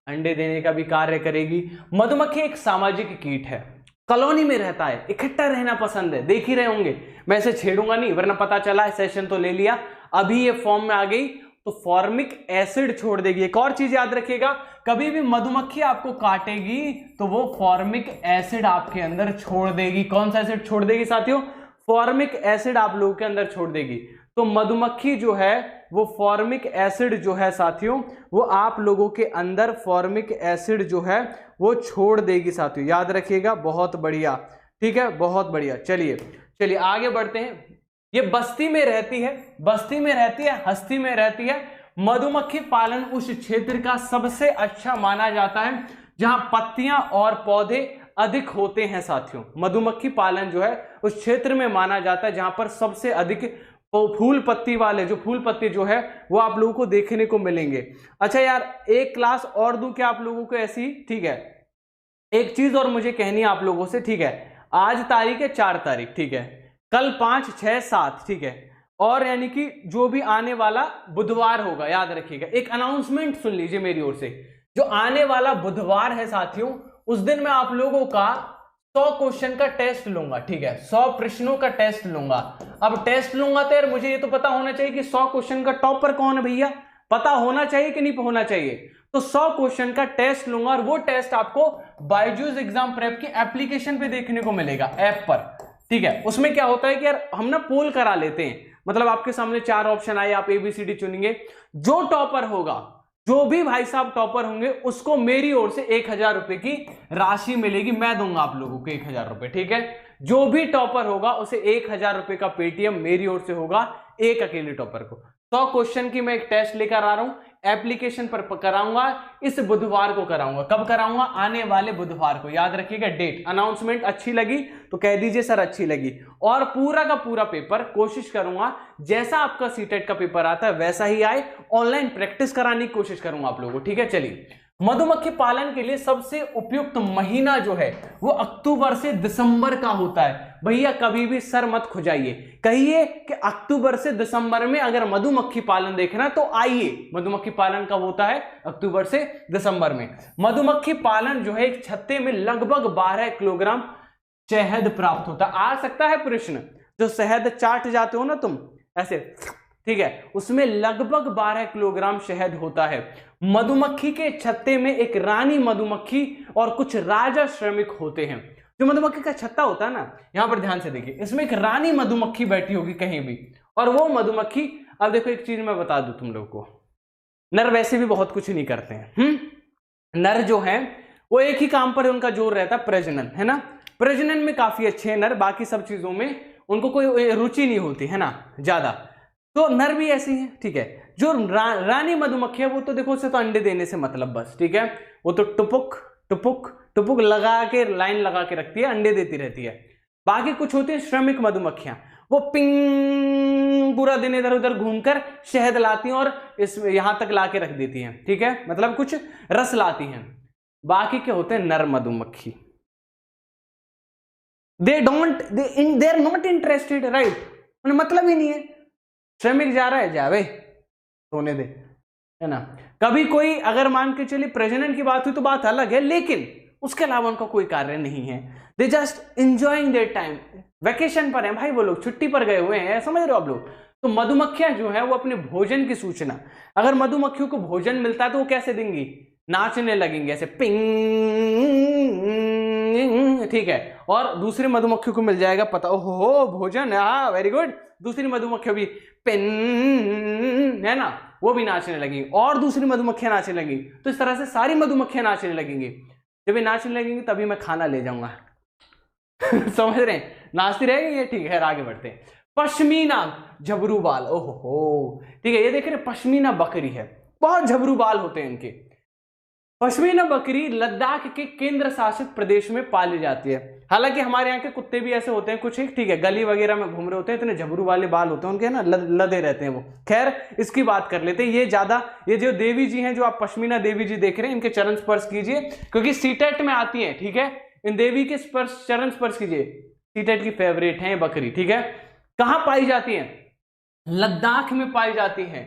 अंडे देने का भी कार्य करेगी। मधुमक्खी एक सामाजिक कीट है, कॉलोनी में रहता है, इकट्ठा रहना पसंद है। देख ही रहे होंगे, मैं इसे छेड़ूंगा नहीं वरना पता चला सेशन तो ले लिया, अभी ये फॉर्म में आ गई तो फॉर्मिक एसिड छोड़ देगी। एक और चीज याद रखिएगा, कभी भी मधुमक्खी आपको काटेगी तो वो फॉर्मिक एसिड आपके अंदर छोड़ देगी। कौन सा एसिड छोड़ देगी साथियों? फॉर्मिक एसिड आप लोगों के अंदर छोड़ देगी। तो मधुमक्खी जो है वो फॉर्मिक एसिड जो है साथियों, वो आप लोगों के अंदर फॉर्मिक एसिड जो है वो छोड़ देगी साथियों, याद रखिएगा। बहुत बढ़िया, ठीक है, बहुत बढ़िया। चलिए आगे बढ़ते हैं। ये बस्ती में रहती है, बस्ती में रहती है, हस्ती में रहती है। मधुमक्खी पालन उस क्षेत्र का सबसे अच्छा माना जाता है जहां पत्तियां और पौधे अधिक होते हैं साथियों। मधुमक्खी पालन जो है उस क्षेत्र में माना जाता है जहां पर सबसे अधिक फूल पत्ती वाले, जो फूल पत्ती जो है वो आप लोगों को देखने को मिलेंगे। अच्छा यार, एक क्लास और दूं क्या आप लोगों को ऐसी? ठीक है, एक चीज और मुझे कहनी है आप लोगों से। ठीक है, आज तारीख है 4 तारीख, ठीक है, कल 5, 6, 7, ठीक है, और यानी कि जो भी आने वाला बुधवार होगा, याद रखिएगा। एक अनाउंसमेंट सुन लीजिए मेरी ओर से, जो आने वाला बुधवार है साथियों, उस दिन मैं आप लोगों का 100 क्वेश्चन का टेस्ट लूंगा। ठीक है, 100 प्रश्नों का टेस्ट लूंगा। अब टेस्ट लूंगा तो यार मुझे ये तो पता होना चाहिए कि 100 क्वेश्चन का टॉपर कौन है भैया, पता होना चाहिए कि नहीं होना चाहिए। तो 100 क्वेश्चन का टेस्ट लूंगा और वो टेस्ट आपको बायजूस एग्जाम प्रेप की एप्लीकेशन पे देखने को मिलेगा, ऐप पर। ठीक है, उसमें क्या होता है कि यार हम ना पोल करा लेते हैं, मतलब आपके सामने 4 ऑप्शन आए, आप ABCD चुनेंगे। जो टॉपर होगा, जो भी भाई साहब टॉपर होंगे, उसको मेरी ओर से 1000 रुपए की राशि मिलेगी, मैं दूंगा आप लोगों को 1000 रुपए। ठीक है, जो भी टॉपर होगा उसे 1000 रुपए का पेटीएम मेरी ओर से होगा, एक अकेले टॉपर को। 100 क्वेश्चन की मैं एक टेस्ट लेकर आ रहा हूं, एप्लीकेशन पर कराऊंगा, इस बुधवार को कराऊंगा। कब कराऊंगा? आने वाले बुधवार को। याद रखिएगा डेट। अनाउंसमेंट अच्छी लगी तो कह दीजिए सर अच्छी लगी। और पूरा का पूरा पेपर कोशिश करूंगा जैसा आपका सीटेट का पेपर आता है वैसा ही आए। ऑनलाइन प्रैक्टिस कराने की कोशिश करूंगा आप लोगों को, ठीक है। चलिए, मधुमक्खी पालन के लिए सबसे उपयुक्त महीना जो है वो अक्टूबर से दिसंबर का होता है। भैया कभी भी सर मत खुजाइए, कहिए कि अक्टूबर से दिसंबर में अगर मधुमक्खी पालन देखना तो आइए। मधुमक्खी पालन कब होता है? अक्टूबर से दिसंबर में। मधुमक्खी पालन जो है एक छत्ते में लगभग 12 किलोग्राम शहद प्राप्त होता है। आ सकता है प्रश्न, जो शहद चाट जाते हो ना तुम ऐसे, ठीक है, उसमें लगभग 12 किलोग्राम शहद होता है। मधुमक्खी के छत्ते में एक रानी मधुमक्खी और कुछ राजा श्रमिक होते हैं। जो मधुमक्खी का छत्ता होता है ना, यहां पर ध्यान से देखिए, इसमें एक रानी मधुमक्खी बैठी होगी कहीं भी, और वो मधुमक्खी, अब देखो एक चीज मैं बता दूं तुम लोग को, नर वैसे भी बहुत कुछ नहीं करते हैं। नर जो है वो एक ही काम पर उनका जोर रहता है, प्रजनन, है ना। प्रजनन में काफी अच्छे हैं नर, बाकी सब चीजों में उनको कोई रुचि नहीं होती है ना ज्यादा। तो नर भी ऐसी है, ठीक है। जो रानी मधुमक्खी है वो तो देखो उसे तो अंडे देने से मतलब बस, ठीक है, वो तो टुपुक टुपुक टुपुक लगा के लाइन लगा के रखती है, अंडे देती रहती है। बाकी कुछ होती है श्रमिक मधुमक्खियां, वो पिंग पूरा दिन इधर उधर घूमकर शहद लाती हैं और इस यहां तक ला के रख देती हैं, ठीक है, मतलब कुछ रस लाती हैं। बाकी क्या होते हैं? नर मधुमक्खी, they are not interested, right, उन्हें मतलब ही नहीं है। श्रमिक जा रहा है, जावे सोने दे, है ना। कभी कोई अगर मान के चलिए प्रजनन की बात हुई तो बात अलग है, लेकिन उसके अलावा उनका कोई कार्य नहीं है। They just enjoying their time, vacation पर है भाई, वो लोग छुट्टी पर गए हुए हैं, समझ रहे हो आप लोग। तो मधुमक्खियां जो है वो अपने भोजन की सूचना, अगर मधुमक्खियों को भोजन मिलता है तो वो कैसे देंगी? नाचने लगेंगे ऐसे पिंग, ठीक है। और दूसरी मधुमक्खियों को मिल जाएगा पता, ओहो भोजन, हाँ वेरी गुड, दूसरी मधुमक्खियों भी पेन, है ना, वो भी नाचने लगेंगी और दूसरी मधुमक्खियां नाचने लगेंगी। तो इस तरह से सारी मधुमक्खियां नाचने लगेंगी। जब ये नाचने लगेंगी तभी मैं खाना ले जाऊंगा। समझ रहे हैं? नाचती रहेगी ये, ठीक है। आगे बढ़ते हैं। पश्मीना झबरू बाल, ओहो, ठीक है, ये देख रहे हैं पश्मीना बकरी है, बहुत झबरू बाल होते हैं इनके। पश्मीना बकरी लद्दाख के केंद्र शासित प्रदेश में पाली जाती है। हालांकि हमारे यहाँ के कुत्ते भी ऐसे होते हैं कुछ, ठीक है, गली वगैरह में घूम रहे होते हैं, इतने झबरू वाले बाल होते हैं उनके ना, लदे रहते हैं वो। खैर इसकी बात कर लेते हैं। ये जो देवी जी हैं, जो आप पश्मीना देवी जी देख रहे हैं, इनके चरण स्पर्श कीजिए क्योंकि सीटेट में आती है, ठीक है। इन देवी के चरण स्पर्श कीजिए, सीटेट की फेवरेट है बकरी, ठीक है। कहां पाई जाती है? लद्दाख में पाई जाती है।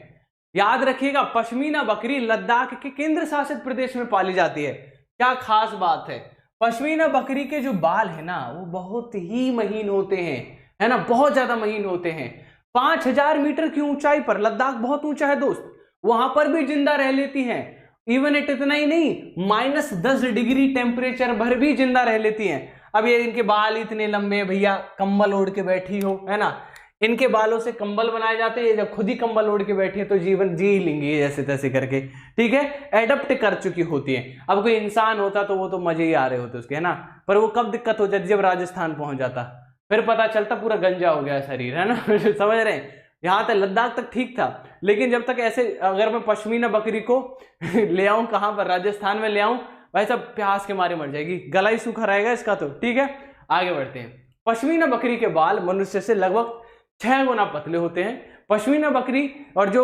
याद रखिएगा, पश्मीना बकरी लद्दाख के केंद्र शासित प्रदेश में पाली जाती है। क्या खास बात है, पश्मीना बकरी के जो बाल है ना वो बहुत ही महीन होते हैं, है ना, बहुत ज्यादा महीन होते हैं। 5000 मीटर की ऊंचाई पर, लद्दाख बहुत ऊंचा है दोस्त, वहां पर भी जिंदा रह लेती हैं। इवन इतना ही नहीं, -10 डिग्री टेम्परेचर भर भी जिंदा रह लेती हैं। अब ये इनके बाल इतने लंबे हैं भैया, कंबल ओढ़ के बैठी हो, है ना, इनके बालों से कंबल बनाए जाते हैं। जब खुद ही कंबल ओढ़ के बैठी है तो जीवन जी लेंगी जैसे तैसे करके, ठीक है, एडप्ट कर चुकी होती है। अब कोई इंसान होता तो वो तो मजे ही आ रहे होते उसके, है ना, पर वो कब दिक्कत हो जाती? जब राजस्थान पहुंच जाता, फिर पता चलता पूरा गंजा हो गया शरीर, है ना। समझ रहे हैं? यहाँ तक लद्दाख तक ठीक था, लेकिन जब तक ऐसे, अगर मैं पश्मीना बकरी को ले आऊं कहां पर, राजस्थान में ले आऊं, भाई सब प्यास के मारे मर जाएगी, गला ही सूखा रहेगा इसका तो, ठीक है। आगे बढ़ते हैं। पश्मीना बकरी के बाल मनुष्य से लगभग 6 गुना पतले होते हैं। पश्मीना बकरी और जो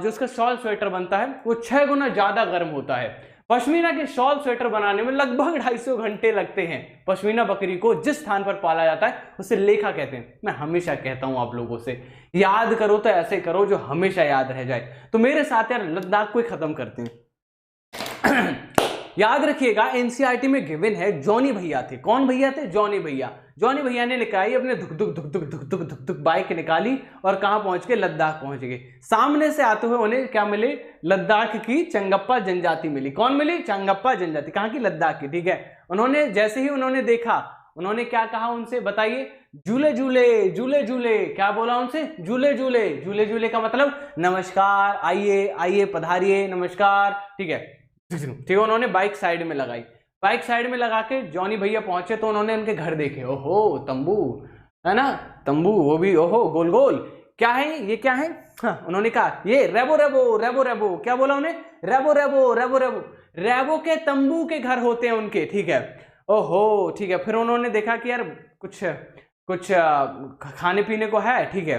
उसका शॉल स्वेटर बनता है वो 6 गुना ज्यादा गर्म होता है। पश्मीना के शॉल स्वेटर बनाने में लगभग 250 घंटे लगते हैं। पश्मीना बकरी को जिस स्थान पर पाला जाता है उसे लेखा कहते हैं। मैं हमेशा कहता हूं आप लोगों से, याद करो तो ऐसे करो जो हमेशा याद रह जाए। तो मेरे साथ यार लद्दाख को ही खत्म करते हैं। याद रखिएगा, एनसीईआरटी में गिवन है, जॉनी भैया थे। कौन भैया थे? जॉनी भैया। जॉनी भैया ने निकाली अपने धुक धुक धुक धुक धुक धुक धुक धुक बाइक निकाली और कहां पहुंच गए? लद्दाख पहुंच गए। सामने से आते हुए उन्हें क्या मिले? लद्दाख की चंगप्पा जनजाति मिली। कौन मिली? चंगप्पा जनजाति। कहां की? लद्दाख की, ठीक है। उन्होंने जैसे ही उन्होंने देखा, उन्होंने क्या कहा उनसे, बताइए? झूले झूले झूले झूले। क्या बोला उनसे? झूले झूले। झूले झूले का मतलब नमस्कार, आइए आइए, पधारिए, नमस्कार, ठीक है, ठीक है। उन्होंने बाइक साइड में लगाई। बाइक साइड में लगा के जॉनी भैया पहुंचे तो उन्होंने उनके घर देखे। ओहो, तंबू, है ना, तंबू, वो भी ओहो गोल गोल। क्या है ये? क्या है? हाँ, उन्होंने कहा ये रेबो रेबो रेबो रेबो, क्या बोला उन्हें, रेबो रेबो रेबो रेबो, रेबो के तंबू के घर होते हैं उनके, ठीक है। ओहो ठीक है, फिर उन्होंने देखा कि यार कुछ कुछ खाने पीने को है, ठीक है।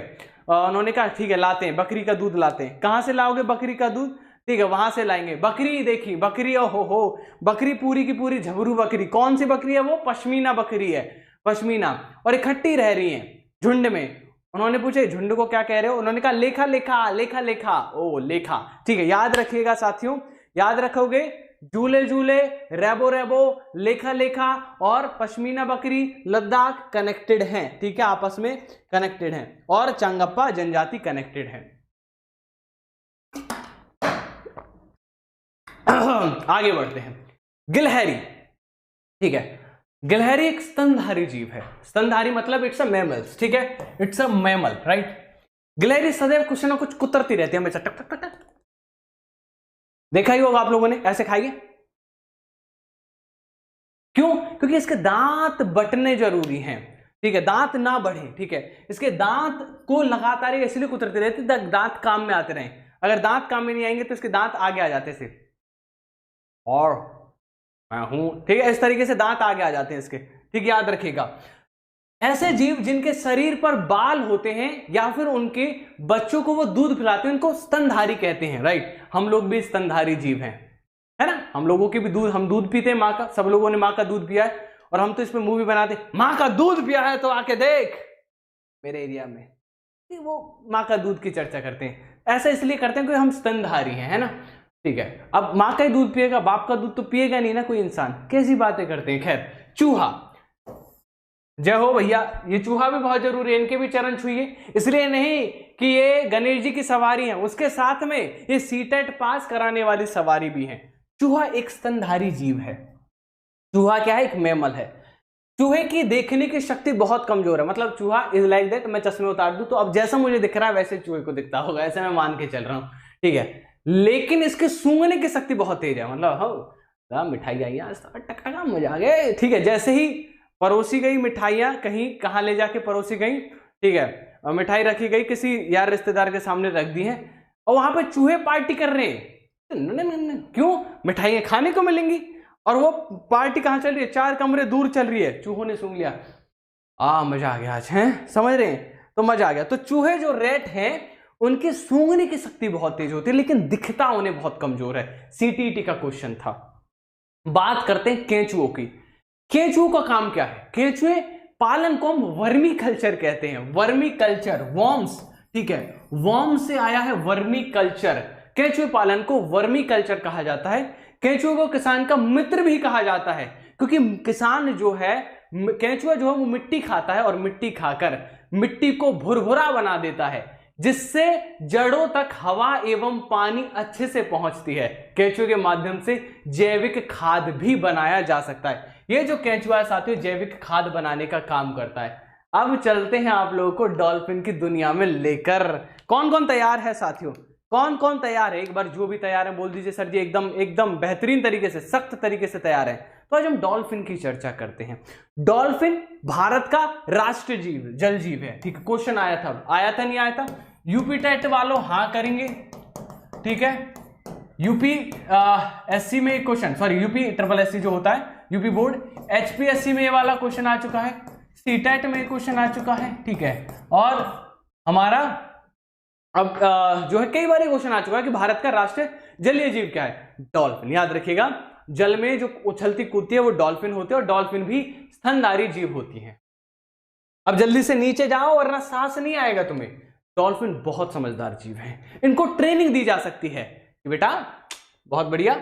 उन्होंने कहा ठीक है लाते हैं, बकरी का दूध लाते हैं। कहाँ से लाओगे बकरी का दूध, ठीक है वहां से लाएंगे। बकरी देखी, बकरी हो बकरी पूरी की पूरी झबरू बकरी। कौन सी बकरी है वो, पश्मीना बकरी है, पश्मीना, और इकट्ठी रह रही है झुंड में। उन्होंने पूछा झुंड को क्या कह रहे हो, उन्होंने कहा लेखा लेखा लेखा लेखा, ओ लेखा, ठीक है। याद रखिएगा साथियों, याद रखोगे, झूले झूले, रेबो रेबो, लेखा लेखा और पश्मीना बकरी लद्दाख कनेक्टेड हैं, ठीक है, आपस में कनेक्टेड हैं, और चंगप्पा जनजाति कनेक्टेड है। आगे बढ़ते हैं। गिलहरी, ठीक है, गिलहरी एक स्तनधारी जीव है। स्तनधारी मतलब इट्स अ मैमल्स, ठीक है, इट्स अ मैमल, राइट। गिलहरी सदैव कुछ ना कुछ कुतरती रहती है हमेशा, टक टक टक टक। देखा ही होगा आप लोगों ने, ऐसे खाइए। क्यों, क्योंकि इसके दांत बटने जरूरी हैं, ठीक है, दांत ना बढ़े, ठीक है। इसके दांत को लगातार इसलिए कुतरते रहते ताकि दांत काम में आते रहें। अगर दांत काम में नहीं आएंगे तो इसके दांत आगे आ जाते सिर्फ, और मैं हूं, ठीक है, इस तरीके से दांत आगे आ जाते हैं इसके, ठीक, याद रखिएगा। ऐसे जीव जिनके शरीर पर बाल होते हैं या फिर उनके बच्चों को वो दूध पिलाते हैं, उनको स्तनधारी कहते हैं, राइट। हम लोग भी स्तनधारी जीव हैं, है ना, हम लोगों की भी दूध, हम दूध पीते हैं माँ का, सब लोगों ने माँ का दूध पिया है, और हम तो इसमें मूवी बनाते, माँ का दूध पिया है तो आके देख मेरे एरिया में, वो माँ का दूध की चर्चा करते हैं। ऐसा इसलिए करते हैं क्योंकि हम स्तनधारी हैं, है ना, ठीक है। अब माँ का ही दूध पिएगा, बाप का दूध तो पिएगा नहीं ना कोई इंसान, कैसी बातें करते हैं। खैर, चूहा, जय हो भैया, ये चूहा भी बहुत जरूरी है, इनके भी चरण छुइए। इसलिए नहीं कि ये गणेश जी की सवारी है, उसके साथ में ये सीटेट पास कराने वाली सवारी भी है। चूहा एक स्तनधारी जीव है। चूहा क्या है, एक मैमल है। चूहे की देखने की शक्ति बहुत कमजोर है, मतलब चूहा इज लाइक दैट, मैं चश्मे उतार दूं तो अब जैसा मुझे दिख रहा है वैसे चूहे को दिखता होगा, ऐसे मैं मान के चल रहा हूं, ठीक है। लेकिन इसके सूंघने की शक्ति बहुत तेज है, मतलब हो मिठाई आई आज टका मजा आ गया, ठीक है। जैसे ही परोसी गई मिठाइयां, कहीं कहाँ ले जाके परोसी गई, ठीक है, और मिठाई रखी गई किसी यार रिश्तेदार के सामने रख दी है, और वहां पे चूहे पार्टी कर रहे हैं। क्यों, मिठाइयां खाने को मिलेंगी, और वो पार्टी कहाँ चल रही है, 4 कमरे दूर चल रही है। चूहों ने सूंघ लिया, मजा आ गया आज, है, समझ रहे हैं, तो मजा आ गया। तो चूहे जो रेट हैं उनकी सूंघने की शक्ति बहुत तेज होती है, लेकिन दिखता उन्हें बहुत कमजोर है। सीटीईटी का क्वेश्चन था। बात करते हैं केंचुओं की। केंचुओं का काम क्या है, केंचुए पालन को हम वर्मी कल्चर कहते हैं, वर्मी कल्चर, वॉर्म्स, ठीक है, वॉर्म से आया है वर्मी कल्चर। केंचुए पालन को वर्मी कल्चर कहा जाता है। केंचुए को किसान का मित्र भी कहा जाता है, क्योंकि किसान जो है, केंचुआ जो है वो मिट्टी खाता है, और मिट्टी खाकर मिट्टी को भुरभुरा बना देता है, जिससे जड़ों तक हवा एवं पानी अच्छे से पहुंचती है। केंचुए के माध्यम से जैविक खाद भी बनाया जा सकता है। ये जो केंचुआ है साथियों, जैविक खाद बनाने का काम करता है। अब चलते हैं आप लोगों को डॉल्फिन की दुनिया में लेकर। कौन कौन तैयार है साथियों, कौन कौन तैयार है, एक बार जो भी तैयार है बोल दीजिए सर जी, एकदम एकदम बेहतरीन तरीके से, सख्त तरीके से तैयार है। तो आज हम डॉल्फिन की चर्चा करते हैं। डॉल्फिन भारत का राष्ट्रीय जीव, जल जीव है, ठीक है। क्वेश्चन आया था नहीं आया था, यूपी टेट वालों हाँ करेंगे, ठीक है। यूपी एससी में question, sorry UP triple SC जो होता है यूपी बोर्ड, एचपीएससी में ये वाला क्वेश्चन आ चुका है, सीटेट में क्वेश्चन आ चुका है, ठीक है। और हमारा अब जो है कई बार ये क्वेश्चन आ चुका है कि भारत का राष्ट्रीय जलीय जीव क्या है, डॉल्फिन। याद रखिएगा, जल में जो उछलती कूदती है वो डॉल्फिन होती है, और डॉल्फिन भी स्तनधारी जीव होती है। अब जल्दी से नीचे जाओ वरना सांस नहीं आएगा तुम्हें। डॉल्फिन बहुत समझदार जीव है, इनको ट्रेनिंग दी जा सकती है कि बेटा बहुत बढ़िया,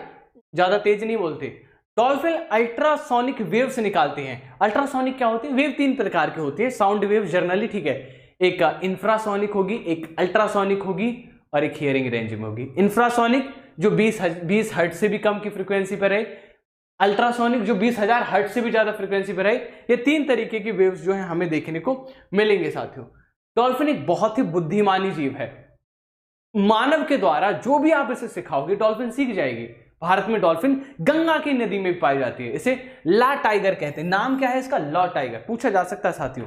ज्यादा तेज नहीं बोलते। डॉल्फिन अल्ट्रासोनिक वेव्स निकालते हैं। अल्ट्रासोनिक क्या होती है, वेव 3 प्रकार की होती है, साउंड वेव जनरली, ठीक है। एक इंफ्रासोनिक होगी, एक अल्ट्रासोनिक होगी, और एक हियरिंग रेंज में होगी। इंफ्रासोनिक जो 20 हर्ट्ज से भी कम की फ्रीक्वेंसी पर है, अल्ट्रासोनिक जो 20,000 हर्ट्ज से भी ज्यादा फ्रीक्वेंसी पर है। ये 3 तरीके की वेव्स जो है हमें देखने को मिलेंगे साथियों। डॉल्फिन एक बहुत ही बुद्धिमानी जीव है, मानव के द्वारा जो भी आप इसे सिखाओगे डॉल्फिन सीख जाएगी। भारत में डॉल्फिन गंगा की नदी में भी पाई जाती है, इसे ला टाइगर कहते हैं। नाम क्या है इसका, ला टाइगर। पूछा जा सकता है साथियों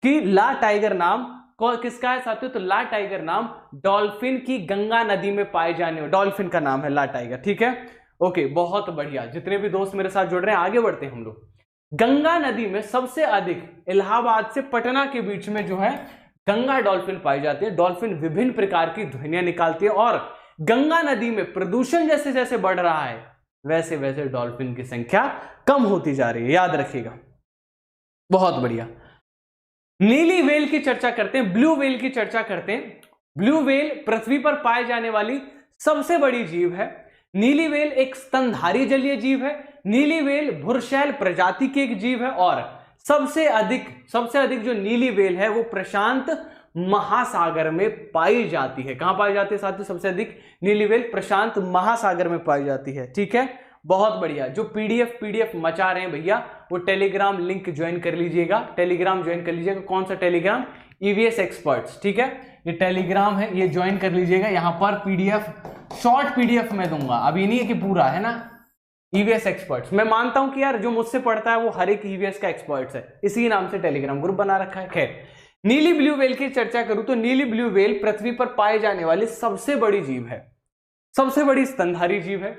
कि ला टाइगर नाम किसका है साथियों? तो ला टाइगर नाम डॉल्फिन की गंगा नदी में पाए जाने वाले डॉल्फिन का नाम है ला टाइगर। ठीक है, ओके, बहुत बढ़िया। जितने भी दोस्त मेरे साथ जुड़ रहे हैं आगे बढ़ते हैं हम लोग। गंगा नदी में सबसे अधिक इलाहाबाद से पटना के बीच में जो है गंगा डॉल्फिन पाई जाती है। डॉल्फिन विभिन्न प्रकार की ध्वनियां निकालती है और गंगा नदी में प्रदूषण जैसे जैसे बढ़ रहा है वैसे वैसे डॉल्फिन की संख्या कम होती जा रही है, याद रखिएगा। बहुत बढ़िया। नीली व्हेल की चर्चा करते हैं, ब्लू व्हेल की चर्चा करते हैं। ब्लू व्हेल पृथ्वी पर पाए जाने वाली सबसे बड़ी जीव है। नीली व्हेल एक स्तनधारी जलीय जीव है। नीली व्हेल भूरशैल प्रजाति की एक जीव है और सबसे अधिक जो नीली व्हेल है वो प्रशांत महासागर में पाई जाती है। कहां पाई जाती है साथियों? सबसे अधिक नीली व्हेल प्रशांत महासागर में पाई जाती है। ठीक है, बहुत बढ़िया। जो पीडीएफ मचा रहे हैं भैया वो टेलीग्राम लिंक ज्वाइन कर लीजिएगा, टेलीग्राम ज्वाइन कर लीजिएगा। कौन सा टेलीग्राम? EVS experts. ठीक है, ये टेलीग्राम है, ये ज्वाइन कर लीजिएगा। यहां पर पीडीएफ, शॉर्ट पीडीएफ में दूंगा, अभी नहीं है कि पूरा है ना। ईवीएस एक्सपर्ट्स, मैं मानता हूं कि यार जो मुझसे पढ़ता है वो हर एक ईवीएस का एक्सपर्ट्स है, इसी नाम से टेलीग्राम ग्रुप बना रखा है। खैर, नीली ब्लू व्हेल की चर्चा करूं तो नीली ब्लू व्हेल पृथ्वी पर पाए जाने वाली सबसे बड़ी जीव है, सबसे बड़ी स्तनधारी जीव है।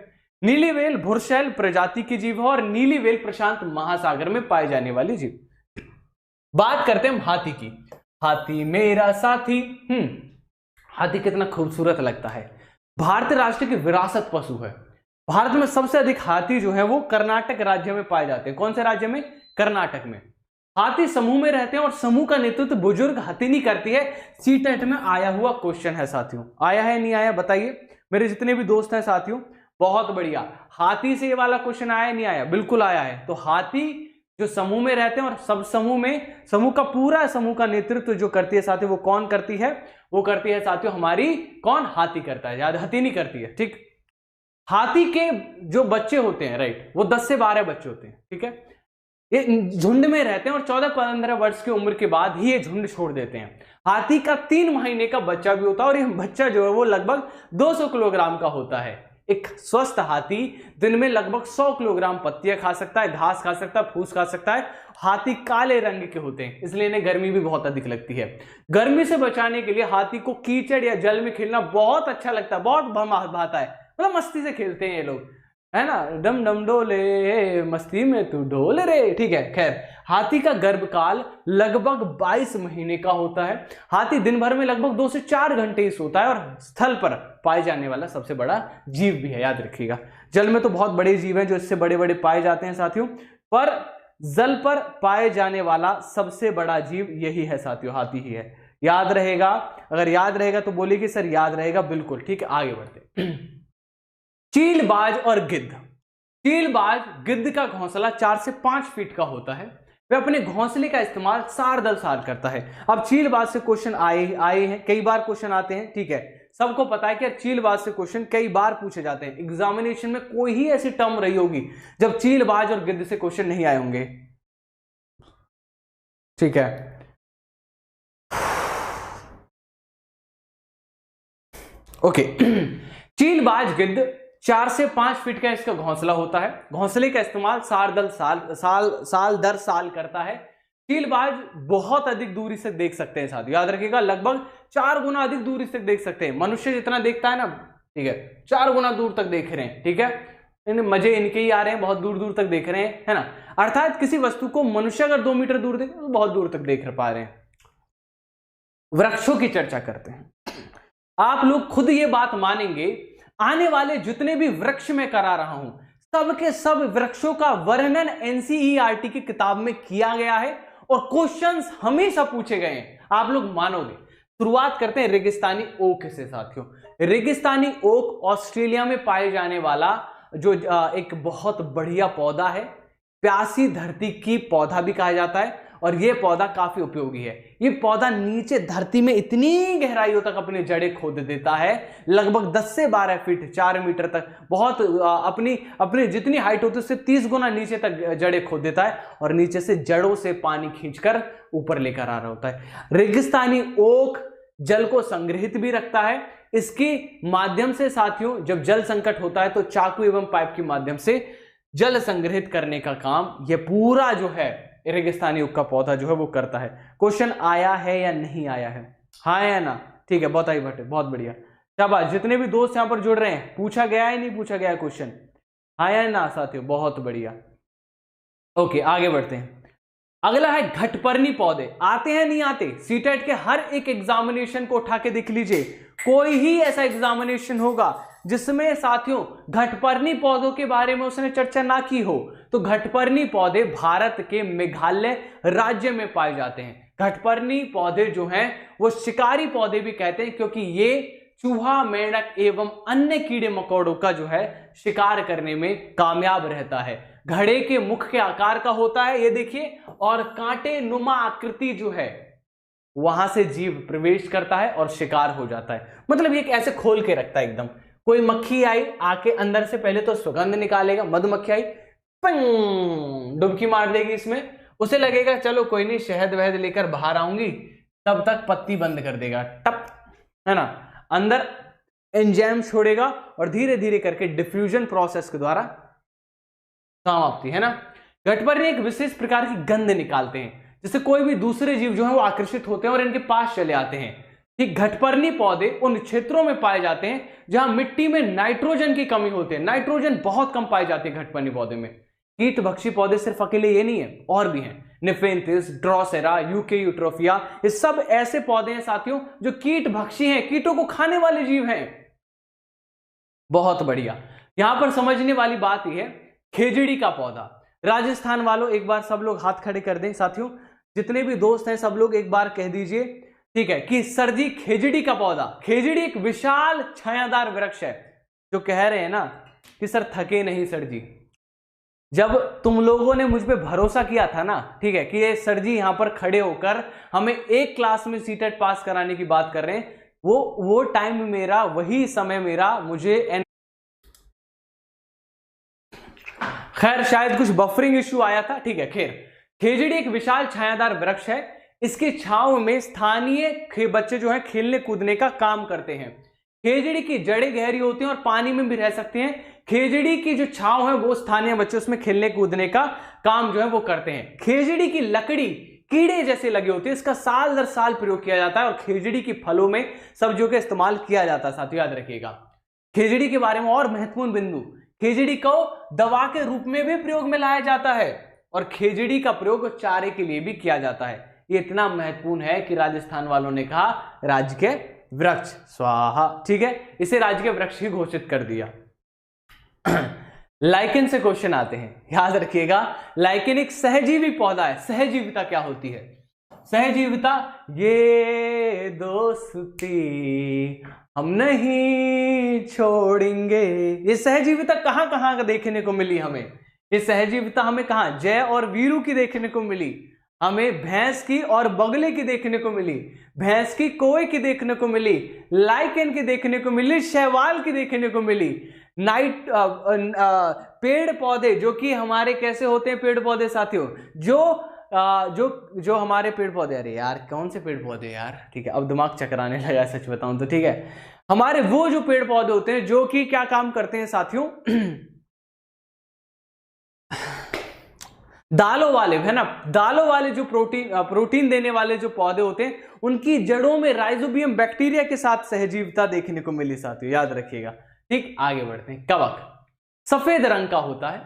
नीली व्हेल भूरशैल प्रजाति की जीव है और नीली व्हेल प्रशांत महासागर में पाए जाने वाली जीव। बात करते हैं हम हाथी की। हाथी मेरा साथी। हाथी कितना खूबसूरत लगता है। भारतीय राष्ट्र की विरासत पशु है। भारत में सबसे अधिक हाथी जो है वो कर्नाटक राज्य में पाए जाते हैं। कौन से राज्य में? कर्नाटक में। हाथी समूह में रहते हैं और समूह का नेतृत्व बुजुर्ग हथिनी करती है। सीटेट में आया हुआ क्वेश्चन है साथियों, आया है नहीं आया बताइए मेरे जितने भी दोस्त हैं साथियों। बहुत बढ़िया, हाथी से ये वाला क्वेश्चन आया नहीं आया? बिल्कुल आया है। तो हाथी जो समूह में रहते हैं और सब समूह का पूरा समूह का नेतृत्व जो करती है साथियों वो कौन करती है? वो करती है साथियों हमारी कौन? हाथी करता है, याद, हथिनी करती है। ठीक, हाथी के जो बच्चे होते हैं राइट, वो 10 से 12 बच्चे होते हैं। ठीक है, ये झुंड में रहते हैं और 14-15 वर्ष की उम्र के बाद ही ये झुंड छोड़ देते हैं। हाथी का 3 महीने का बच्चा भी होता है और ये बच्चा जो है वो लगभग 200 किलोग्राम का होता है। एक स्वस्थ हाथी दिन में लगभग 100 किलोग्राम पत्तियां खा सकता है, घास खा सकता है, फूस खा सकता है। हाथी काले रंग के होते हैं इसलिए इन्हें गर्मी भी बहुत अधिक लगती है। गर्मी से बचाने के लिए हाथी को कीचड़ या जल में खेलना बहुत अच्छा लगता है, बहुत भाता है, मतलब मस्ती से खेलते हैं ये लोग, है ना। डम डम डोले मस्ती में तू डोल रे। ठीक है, खैर, हाथी का गर्भकाल लगभग 22 महीने का होता है। हाथी दिन भर में लगभग 2 से 4 घंटे ही सोता है और स्थल पर पाए जाने वाला सबसे बड़ा जीव भी है, याद रखिएगा। जल में तो बहुत बड़े जीव हैं जो इससे बड़े बड़े पाए जाते हैं साथियों, पर जल पर पाए जाने वाला सबसे बड़ा जीव यही है साथियों, हाथी ही है। याद रहेगा, अगर याद रहेगा तो बोलिए कि सर याद रहेगा। बिल्कुल ठीक है, आगे बढ़ते। चीलबाज और गिद्ध। चीलबाज गिद्ध का घोंसला 4 से 5 फीट का होता है। वह अपने घोंसले का इस्तेमाल साल दर साल करता है। अब चीलबाज से क्वेश्चन आए हैं, कई बार क्वेश्चन आते हैं। ठीक है, सबको पता है कि चीलबाज से क्वेश्चन कई बार पूछे जाते हैं। एग्जामिनेशन में कोई ही ऐसी टर्म रही होगी जब चीलबाज और गिद्ध से क्वेश्चन नहीं आए होंगे। ठीक है, ओके। चीलबाज गिद्ध 4 से 5 फीट का इसका घोंसला होता है। घोंसले का इस्तेमाल साल दर साल करता है। चीलबाज बहुत अधिक दूरी से देख सकते हैं साथियों, याद रखिएगा, लगभग 4 गुना अधिक दूरी से देख सकते हैं। मनुष्य जितना देखता है ना, ठीक है, 4 गुना दूर तक देख रहे हैं। ठीक है, मजे इनके ही आ रहे हैं, बहुत दूर दूर तक देख रहे हैं, है ना। अर्थात किसी वस्तु को मनुष्य अगर 2 मीटर दूर देखे तो बहुत दूर तक देख पा रहे हैं। वृक्षों की चर्चा करते हैं। आप लोग खुद ये बात मानेंगे, आने वाले जितने भी वृक्ष मैं करा रहा हूं सबके सब वृक्षों का वर्णन एनसीईआरटी की किताब में किया गया है और क्वेश्चंस हमेशा पूछे गए हैं, आप लोग मानोगे। शुरुआत करते हैं रेगिस्तानी ओक से साथियों। रेगिस्तानी ओक ऑस्ट्रेलिया में पाए जाने वाला जो एक बहुत बढ़िया पौधा है, प्यासी धरती की पौधा भी कहा जाता है और यह पौधा काफी उपयोगी है। यह पौधा नीचे धरती में इतनी गहराइयों तक अपनी जड़ें खोद देता है, लगभग 10 से 12 फीट 4 मीटर तक, बहुत अपनी जितनी हाइट होती है उससे 30 गुना नीचे तक जड़ें खोद देता है और नीचे से जड़ों से पानी खींचकर ऊपर लेकर आ रहा होता है। रेगिस्तानी ओक जल को संग्रहित भी रखता है। इसके माध्यम से साथियों जब जल संकट होता है तो चाकू एवं पाइप के माध्यम से जल संग्रहित करने का काम यह पूरा जो है रेगिस्तानी युग का पौधा जो है वो करता है। क्वेश्चन आया है या नहीं आया है, हाँ या ना? ठीक है, बहुत आई भट्टे, बहुत बढ़िया, शाबाश। जितने भी दोस्त यहां पर जुड़ रहे हैं, पूछा गया है नहीं पूछा गया है क्वेश्चन, हाँ या ना साथियों? बहुत बढ़िया। ओके, आगे बढ़ते हैं। अगला है घटपर्णी पौधे। आते हैं नहीं आते? सीटेट के हर एक एग्जामिनेशन को उठा के देख लीजिए, कोई ही ऐसा एग्जामिनेशन होगा जिसमें साथियों घटपर्णी पौधों के बारे में उसने चर्चा ना की हो। तो घटपर्णी पौधे भारत के मेघालय राज्य में पाए जाते हैं। घटपर्णी पौधे जो हैं वो शिकारी पौधे भी कहते हैं, क्योंकि ये चूहा, मेंढक एवं अन्य कीड़े मकोड़ों का जो है शिकार करने में कामयाब रहता है। घड़े के मुख के आकार का होता है, ये देखिए, और कांटे नुमा आकृति जो है वहां से जीव प्रवेश करता है और शिकार हो जाता है। मतलब ये ऐसे खोल के रखता है एकदम। कोई मक्खी आई, आके अंदर से पहले तो सुगंध निकालेगा, मधुमक्खी आई, पंग डुबकी मार देगी इसमें, उसे लगेगा चलो कोई नहीं शहद वहद लेकर बाहर आऊंगी, तब तक पत्ती बंद कर देगा, टप, है ना, अंदर एंजाइम छोड़ेगा और धीरे धीरे करके डिफ्यूजन प्रोसेस के द्वारा समाप्ति, है ना। घटपर्णी एक विशेष प्रकार की गंध निकालते हैं, जिससे कोई भी दूसरे जीव जो है वो आकर्षित होते हैं और इनके पास चले आते हैं। ठीक, घटपर्णी पौधे उन क्षेत्रों में पाए जाते हैं जहां मिट्टी में नाइट्रोजन की कमी होती है। नाइट्रोजन बहुत कम पाई जाती है घटपर्णी पौधे में। कीट भक्षी पौधे सिर्फ अकेले ये नहीं है, और भी हैं। निफेंथिस, ड्रोसेरा, यूकेयूट्रोफिया, ये सब ऐसे पौधे हैं साथियों जो कीट भक्षी हैं, कीटों को खाने वाले जीव हैं। बहुत बढ़िया। यहां पर समझने वाली बात यह है, खेजड़ी का पौधा। राजस्थान वालों एक बार सब लोग हाथ खड़े कर दें साथियों, जितने भी दोस्त हैं सब लोग एक बार कह दीजिए, ठीक है, कि सर जी खेजड़ी का पौधा। खेजड़ी एक विशाल छायादार वृक्ष है। जो कह रहे हैं ना कि सर थके नहीं सर जी, जब तुम लोगों ने मुझ पे भरोसा किया था ना, ठीक है, कि ये सर जी यहां पर खड़े होकर हमें एक क्लास में सीटेट पास कराने की बात कर रहे हैं, वो टाइम मेरा, वही समय मेरा, मुझे खैर शायद कुछ बफरिंग इश्यू आया था, ठीक है। खैर, खेजड़ी एक विशाल छायादार वृक्ष है। इसकी छांव में स्थानीय बच्चे जो है खेलने कूदने का काम करते हैं। खेजड़ी की जड़ें गहरी होती हैं और पानी में भी रह सकते हैं। खेजड़ी की जो छांव है वो स्थानीय बच्चे उसमें खेलने कूदने का काम जो है वो करते हैं। खेजड़ी की लकड़ी कीड़े जैसे लगे होते हैं, इसका साल दर साल प्रयोग किया जाता है और खेजड़ी की फलों में सब्जियों का इस्तेमाल किया जाता है। साथियों याद रखिएगा खेजड़ी के बारे में और महत्वपूर्ण बिंदु, खेजड़ी को दवा के रूप में भी प्रयोग में लाया जाता है और खेजड़ी का प्रयोग चारे के लिए भी किया जाता है। ये इतना महत्वपूर्ण है कि राजस्थान वालों ने कहा राज्य के वृक्ष स्वाहा, ठीक है, इसे राज्य के वृक्ष ही घोषित कर दिया। लाइकेन से क्वेश्चन आते हैं, याद रखिएगा। लाइकेन एक सहजीवी पौधा है। सहजीविता क्या होती है? सहजीविता, ये दोस्ती हम नहीं छोड़ेंगे। ये सहजीविता कहां कहां देखने को मिली हमें? ये सहजीविता हमें कहां? जय और वीरू की देखने को मिली, हमें भैंस की और बगले की देखने को मिली, भैंस की कोय की देखने को मिली, लाइकेन की देखने को मिली, शैवाल की देखने को मिली। पेड़ पौधे जो कि हमारे कैसे होते हैं पेड़ पौधे साथियों, जो हमारे पेड़ पौधे, अरे यार कौन से पेड़ पौधे यार, ठीक है, अब दिमाग चकराने लगा सच बताऊं तो, ठीक है, हमारे वो जो पेड़ पौधे होते हैं जो कि क्या काम करते हैं साथियों, दालों वाले, है ना, दालों वाले जो प्रोटीन देने वाले जो पौधे होते हैं, उनकी जड़ों में राइजोबियम बैक्टीरिया के साथ सहजीविता देखने को मिली साथियों, याद रखिएगा। ठीक, आगे बढ़ते हैं। कवक सफेद रंग का होता है,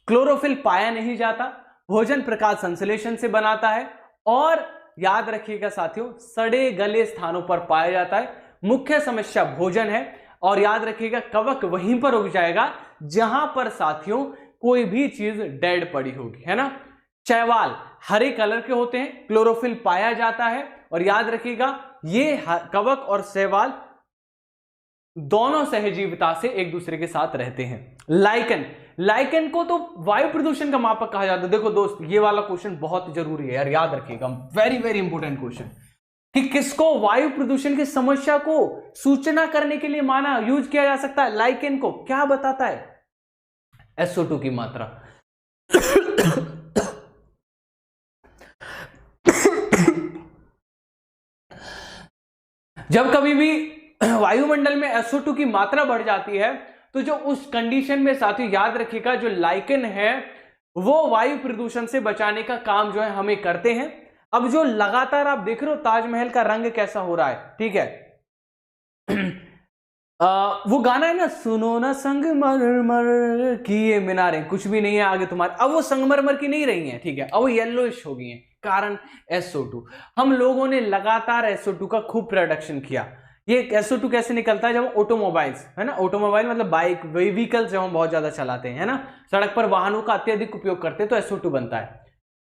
क्लोरोफिल पाया नहीं जाता, भोजन प्रकाश संश्लेषण से बनाता है और याद रखिएगा साथियों सड़े गले स्थानों पर पाया जाता है। मुख्य समस्या भोजन है और याद रखिएगा कवक वहीं पर उग जाएगा जहां पर साथियों कोई भी चीज डेड पड़ी होगी, है ना। शैवाल हरे कलर के होते हैं, क्लोरोफिल पाया जाता है और याद रखिएगा ये कवक और शैवाल दोनों सहजीविता से एक दूसरे के साथ रहते हैं। लाइकेन को तो वायु प्रदूषण का मापक कहा जाता है। देखो दोस्त, ये वाला क्वेश्चन बहुत जरूरी है यार, याद रखिएगा, वेरी वेरी इंपॉर्टेंट क्वेश्चन, कि किसको वायु प्रदूषण की समस्या को सूचना करने के लिए माना यूज किया जा सकता है। लाइकेन को क्या बताता है? SO2 की मात्रा। जब कभी भी वायुमंडल में SO2 की मात्रा बढ़ जाती है तो जो उस कंडीशन में साथियों याद रखिएगा जो लाइकेन है वो वायु प्रदूषण से बचाने का काम जो है हमें करते हैं। अब जो लगातार आप देख रहे हो ताजमहल का रंग कैसा हो रहा है, ठीक है, वो गाना है ना, सुनो ना संगमरमर की ये मीनारें कुछ भी नहीं है आगे तुम्हारे, अब वो संगमरमर की नहीं रही हैं, ठीक है, अब वो येलोइश हो गई हैं, कारण SO2। हम लोगों ने लगातार SO2 का खूब प्रोडक्शन किया। ये SO2 कैसे निकलता है, जब ऑटोमोबाइल्स है ना, ऑटोमोबाइल मतलब बाइक व्हीकल्स जब हम बहुत ज्यादा चलाते हैं, है ना, सड़क पर वाहनों का अत्यधिक उपयोग करते हैं तो SO2 बनता है।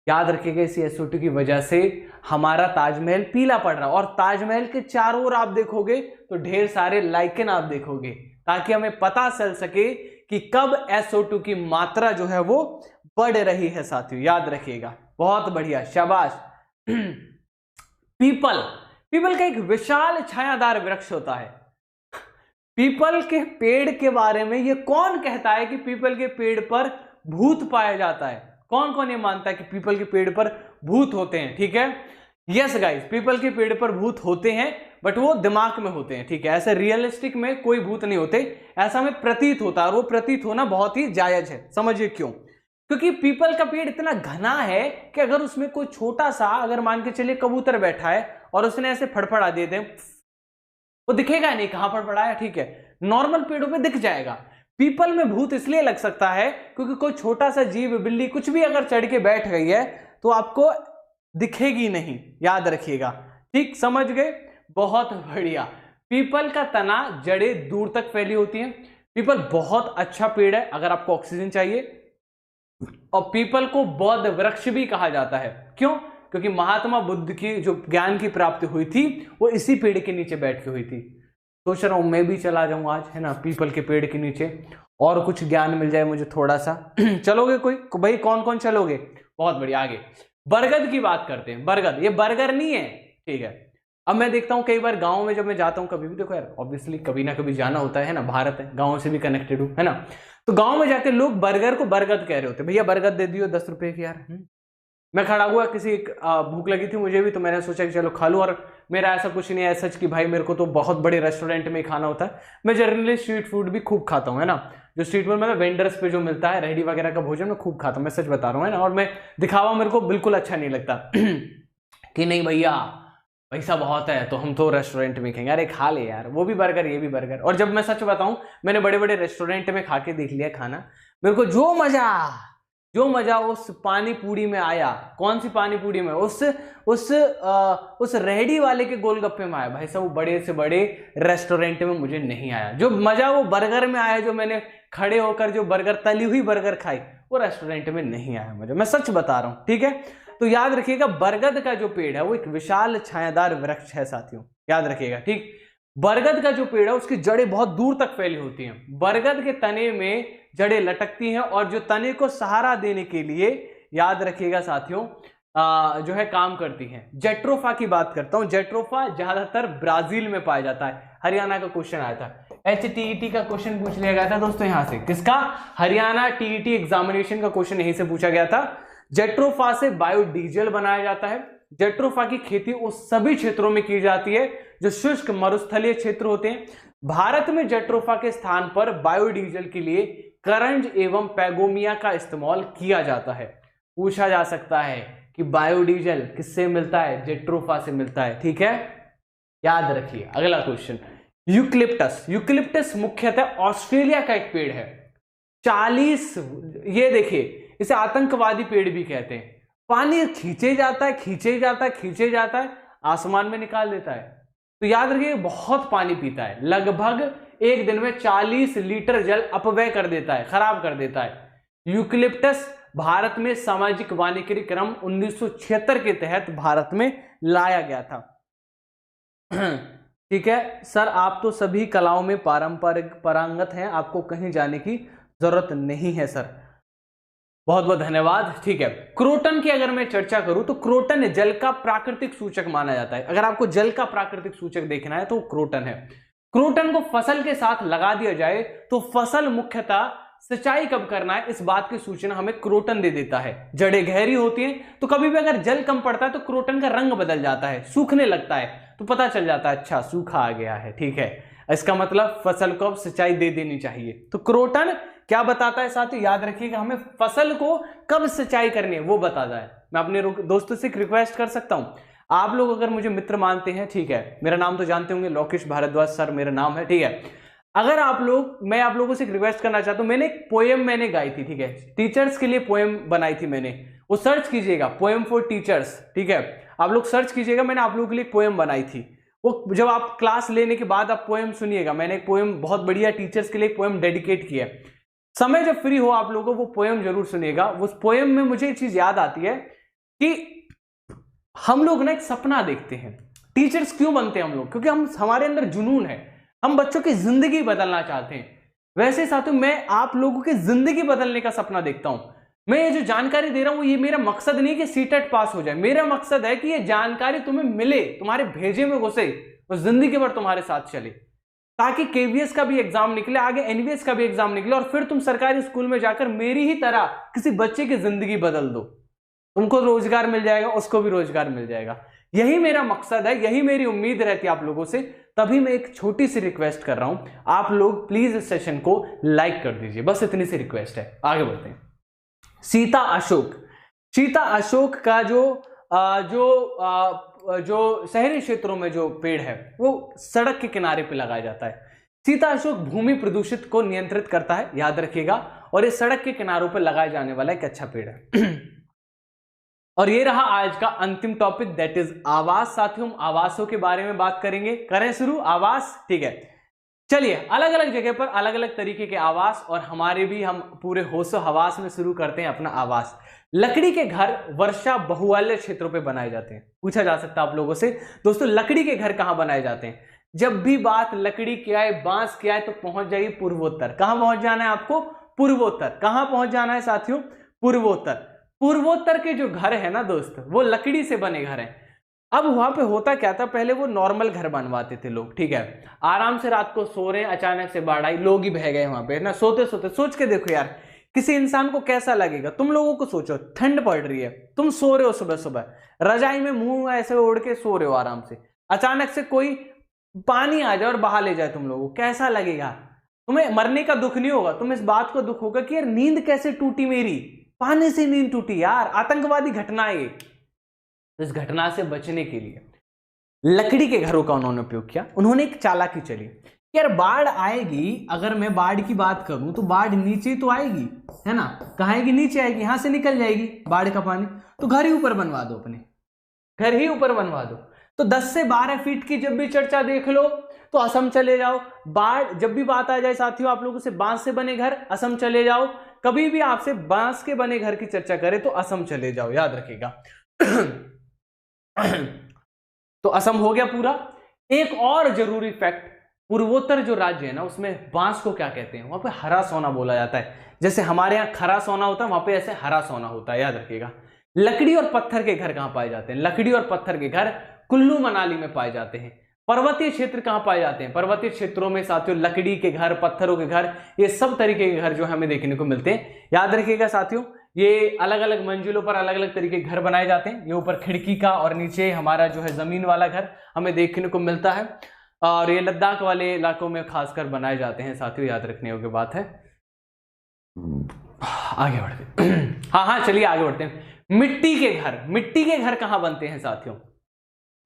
याद रखिएगा इसी SO2 की वजह से हमारा ताजमहल पीला पड़ रहा है, और ताजमहल के चारों ओर आप देखोगे तो ढेर सारे लाइकेन आप देखोगे, ताकि हमें पता चल सके कि कब SO2 की मात्रा जो है वो बढ़ रही है साथियों। याद रखिएगा, बहुत बढ़िया, शाबाश। पीपल का एक विशाल छायादार वृक्ष होता है। पीपल के पेड़ के बारे में ये कौन कहता है कि पीपल के पेड़ पर भूत पाया जाता है? कौन कौन ये मानता है कि पीपल के पेड़ पर भूत होते हैं? ठीक है, यस गाइस, पीपल के पेड़ पर भूत होते हैं, बट वो दिमाग में होते हैं, ठीक है, ऐसे रियलिस्टिक में कोई भूत नहीं होते, ऐसा हमें प्रतीत होता है, और वो प्रतीत होना बहुत ही जायज है। समझिए क्यों? क्योंकि पीपल का पेड़ इतना घना है कि अगर उसमें कोई छोटा सा, अगर मान के चलिए कबूतर बैठा है और उसने ऐसे फड़फड़ा दे दे, वो दिखेगा नहीं कहां फड़फड़ाया, ठीक है, नॉर्मल पेड़ों पे दिख जाएगा। पीपल में भूत इसलिए लग सकता है क्योंकि कोई छोटा सा जीव, बिल्ली, कुछ भी अगर चढ़ के बैठ गई है तो आपको दिखेगी नहीं। याद रखिएगा, ठीक, समझ गए, बहुत बढ़िया। पीपल का तना, जड़ें दूर तक फैली होती हैं। पीपल बहुत अच्छा पेड़ है अगर आपको ऑक्सीजन चाहिए, और पीपल को बौद्ध वृक्ष भी कहा जाता है। क्यों? क्योंकि महात्मा बुद्ध की जो ज्ञान की प्राप्ति हुई थी वो इसी पेड़ के नीचे बैठ के हुई थी। सोच रहा हूं मैं भी चला जाऊं आज, है ना, पीपल के पेड़ के नीचे, और कुछ ज्ञान मिल जाए मुझे थोड़ा सा। चलोगे कोई भाई? कौन कौन चलोगे? बहुत बढ़िया। आगे बरगद की बात करते हैं। बरगद, ये बर्गर नहीं है, ठीक है। अब मैं देखता हूं कई बार गांव में जब मैं जाता हूं, कभी भी, देखो यार ऑब्वियसली कभी ना कभी जाना होता है ना, भारत है, गांव से भी कनेक्टेड हूं, है ना, तो गांव में जाकर लोग बर्गर को बरगद कह रहे होते, भैया बरगद दे दियो 10 रुपए की यार। मैं खड़ा हुआ, किसी भूख लगी थी मुझे भी, तो मैंने सोचा कि चलो खा लूं, और मेरा ऐसा कुछ नहीं है सच कि भाई मेरे को तो बहुत बड़े रेस्टोरेंट में ही खाना होता है। मैं जनरली स्ट्रीट फूड भी खूब खाता हूं, है ना, जो स्ट्रीट फूड में वेंडर्स पे जो मिलता है, रेहड़ी वगैरह का भोजन मैं खूब खाता हूं, मैं सच बता रहा हूं, है ना, और मैं दिखावा मेरे को बिल्कुल अच्छा नहीं लगता कि नहीं भैया पैसा बहुत है तो हम तो रेस्टोरेंट में खाएंगे। अरे खा ले यार, वो भी बर्गर ये भी बर्गर। और जब मैं सच बताऊं, मैंने बड़े बड़े रेस्टोरेंट में खा के देख लिया खाना, मेरे को जो मजा उस पानी पूरी में आया, कौन सी पानी पूरी में, उस रेहड़ी वाले के गोलगप्पे में आया, भाई साहब वो बड़े से बड़े रेस्टोरेंट में मुझे नहीं आया। जो मजा वो बर्गर में आया, जो मैंने खड़े होकर जो बर्गर, तली हुई बर्गर खाई, वो रेस्टोरेंट में नहीं आया मुझे, मैं सच बता रहा हूं, ठीक है। तो याद रखिएगा, बरगद का जो पेड़ है वो एक विशाल छायादार वृक्ष है साथियों, याद रखिएगा, ठीक। बरगद का जो पेड़ है उसकी जड़ें बहुत दूर तक फैली होती हैं। बरगद के तने में जड़ें लटकती हैं, और जो तने को सहारा देने के लिए, याद रखिएगा साथियों, जो है काम करती हैं। जेट्रोफा की बात करता हूं। जेट्रोफा ज्यादातर ब्राजील में पाया जाता है। हरियाणा का क्वेश्चन आया था, HTET का क्वेश्चन पूछ लिया गया था दोस्तों यहां से। किसका? हरियाणा TET एग्जामिनेशन का क्वेश्चन यहीं से पूछा गया था। जेट्रोफा से बायोडीजल बनाया जाता है। जेट्रोफा की खेती उस सभी क्षेत्रों में की जाती है जो शुष्क मरुस्थलीय क्षेत्र होते हैं। भारत में जेट्रोफा के स्थान पर बायोडीजल के लिए करंज एवं पैगोमिया का इस्तेमाल किया जाता है। पूछा जा सकता है कि बायोडीजल किससे मिलता है? जेट्रोफा से मिलता है, ठीक है, याद रखिए। अगला क्वेश्चन, यूकलिप्टस मुख्यतः ऑस्ट्रेलिया का एक पेड़ है। 40, ये देखिए, इसे आतंकवादी पेड़ भी कहते हैं। पानी खींचे जाता है, आसमान में निकाल देता है। तो याद रखिए, बहुत पानी पीता है, लगभग एक दिन में 40 लीटर जल अपव्यय कर देता है, खराब कर देता है। यूकलिप्टस भारत में सामाजिक वानिकी क्रम 1976 के तहत भारत में लाया गया था। ठीक है सर, आप तो सभी कलाओं में पारंगत हैं, आपको कहीं जाने की जरूरत नहीं है सर। बहुत बहुत धन्यवाद। ठीक है, क्रोटन की अगर मैं चर्चा करूं तो क्रोटन जल का प्राकृतिक सूचक माना जाता है। अगर आपको जल का प्राकृतिक सूचक देखना है तो क्रोटन है। क्रोटन को फसल के साथ लगा दिया जाए तो फसल मुख्यतः सिंचाई कब करना है इस बात की सूचना हमें क्रोटन दे देता है। जड़ें गहरी होती हैं तो कभी भी अगर जल कम पड़ता है तो क्रोटन का रंग बदल जाता है, सूखने लगता है, तो पता चल जाता है अच्छा सूखा आ गया है। ठीक है, इसका मतलब फसल को अब सिंचाई दे देनी चाहिए। तो क्रोटन क्या बताता है साथियों, याद रखिएगा, हमें फसल को कब सिंचाई करनी है वो बताता है। मैं अपने दोस्तों से एक रिक्वेस्ट कर सकता हूं, आप लोग अगर मुझे मित्र मानते हैं, ठीक है, मेरा नाम तो जानते होंगे, लोकेश भारद्वाज सर मेरा नाम है, ठीक है। अगर आप लोग, मैं आप लोगों से एक रिक्वेस्ट करना चाहता हूं, मैंने एक पोएम मैंने गाई थी, ठीक है, टीचर्स के लिए पोएम बनाई थी मैंने, वो सर्च कीजिएगा, पोएम फॉर टीचर्स, ठीक है, आप लोग सर्च कीजिएगा, मैंने आप लोगों के लिए पोएम बनाई थी। वो जब आप क्लास लेने के बाद आप पोएम सुनिएगा, मैंने एक पोएम बहुत बढ़िया टीचर्स के लिए पोएम डेडिकेट किया है। समय जब फ्री हो आप लोगों को वो पोएम जरूर सुनिएगा। उस पोएम में मुझे एक चीज याद आती है कि हम लोग ना एक सपना देखते हैं, टीचर्स क्यों बनते हैं हम लोग, क्योंकि हमारे अंदर जुनून है, हम बच्चों की जिंदगी बदलना चाहते हैं। वैसे साथियों मैं आप लोगों की जिंदगी बदलने का सपना देखता हूं। मैं ये जो जानकारी दे रहा हूं ये मेरा मकसद नहीं कि सीटेट पास हो जाए, मेरा मकसद है कि ये जानकारी तुम्हें मिले, तुम्हारे भेजे में घुसे और जिंदगी भर तुम्हारे साथ चले, ताकि केवीएस का भी एग्जाम निकले, आगे एनवीएस का भी एग्जाम निकले और फिर तुम सरकारी स्कूल में जाकर मेरी ही तरह किसी बच्चे की जिंदगी बदल दो, तुमको रोजगार मिल जाएगा, उसको भी रोजगार मिल जाएगा। यही मेरा मकसद है, यही मेरी उम्मीद रहती है आप लोगों से। तभी मैं एक छोटी सी रिक्वेस्ट कर रहा हूं, आप लोग प्लीज इस सेशन को लाइक कर दीजिए, बस इतनी सी रिक्वेस्ट है। आगे बढ़ते हैं। सीता अशोक का जो शहरी क्षेत्रों में जो पेड़ है वो सड़क के किनारे पे लगाया जाता है। सीता अशोक भूमि प्रदूषित को नियंत्रित करता है, याद रखिएगा, और ये सड़क के किनारों पर लगाया जाने वाला एक अच्छा पेड़ है। और ये रहा आज का अंतिम टॉपिक, दैट इज आवास। साथियों हम आवासों के बारे में बात करेंगे, करें शुरू आवास, ठीक है। चलिए, अलग अलग जगह पर अलग अलग तरीके के आवास, और हमारे भी हम पूरे होशो हवास में शुरू करते हैं अपना आवास। लकड़ी के घर वर्षा बहुवाल्य क्षेत्रों पे बनाए जाते हैं। पूछा जा सकता है आप लोगों से, दोस्तों लकड़ी के घर कहां बनाए जाते हैं? जब भी बात लकड़ी की आए, बांस की आए, तो पहुंच जाइए पूर्वोत्तर। कहां पहुंच जाना है आपको? पूर्वोत्तर। कहां पहुंच जाना है साथियों? पूर्वोत्तर। पूर्वोत्तर के जो घर है ना दोस्त, वो लकड़ी से बने घर हैं। अब वहां पे होता क्या था, पहले वो नॉर्मल घर बनवाते थे लोग, ठीक है, आराम से रात को सो रहे हैं, अचानक से बाढ़ आई, लोग ही बह गए वहां पे ना, सोते सोते। सोच के देखो यार, किसी इंसान को कैसा लगेगा। तुम लोगों को सोचो, ठंड पड़ रही है, तुम सो रहे हो सुबह सुबह, रजाई में मुंह ऐसे ओढ़ के सो रहे हो आराम से, अचानक से कोई पानी आ जाए और बहा ले जाए तुम लोगों को, कैसा लगेगा? तुम्हें मरने का दुख नहीं होगा, तुम्हें इस बात को दुख होगा कि यार नींद कैसे टूटी मेरी, पानी से नींद टूटी यार, आतंकवादी घटना है ये। तो इस घटना से बचने के लिए लकड़ी के घरों का उन्होंने उपयोग किया। उन्होंने एक चालाकी चली, यार बाढ़ आएगी, अगर मैं बाढ़ की बात करूं तो बाढ़ नीचे तो आएगी, है ना, कहां आएगी? नीचे आएगी, यहां से निकल जाएगी बाढ़ का पानी, तो घर ही ऊपर बनवा दो, अपने घर ही ऊपर बनवा दो। तो 10 से 12 फीट की जब भी चर्चा देख लो तो असम चले जाओ। बाढ़ जब भी बात आ जाए साथियों आप लोगों से बांस से बने घर, असम चले जाओ। कभी भी आपसे बांस के बने घर की चर्चा करे तो असम चले जाओ, याद रखिएगा। तो असम हो गया पूरा। एक और जरूरी फैक्ट, पूर्वोत्तर जो राज्य है ना, उसमें बांस को क्या कहते हैं? वहां पे हरा सोना बोला जाता है। जैसे हमारे यहाँ खरा सोना होता है, वहां पे ऐसे हरा सोना होता है, याद रखिएगा। लकड़ी और पत्थर के घर कहां पाए जाते हैं? लकड़ी और पत्थर के घर कुल्लू मनाली में पाए जाते हैं। पर्वतीय क्षेत्र कहां पाए जाते हैं? पर्वतीय क्षेत्रों में साथियों लकड़ी के घर, पत्थरों के घर, ये सब तरीके के घर जो हमें देखने को मिलते हैं। याद रखिएगा साथियों, ये अलग अलग मंजिलों पर अलग अलग तरीके के घर बनाए जाते हैं। ये ऊपर खिड़की का और नीचे हमारा जो है जमीन वाला घर हमें देखने को मिलता है, और ये लद्दाख वाले इलाकों में खासकर बनाए जाते हैं साथियों, याद रखने योग्य बात है। आगे बढ़ते हैं। हाँ चलिए आगे बढ़ते हैं। मिट्टी के घर, मिट्टी के घर कहां बनते हैं साथियों?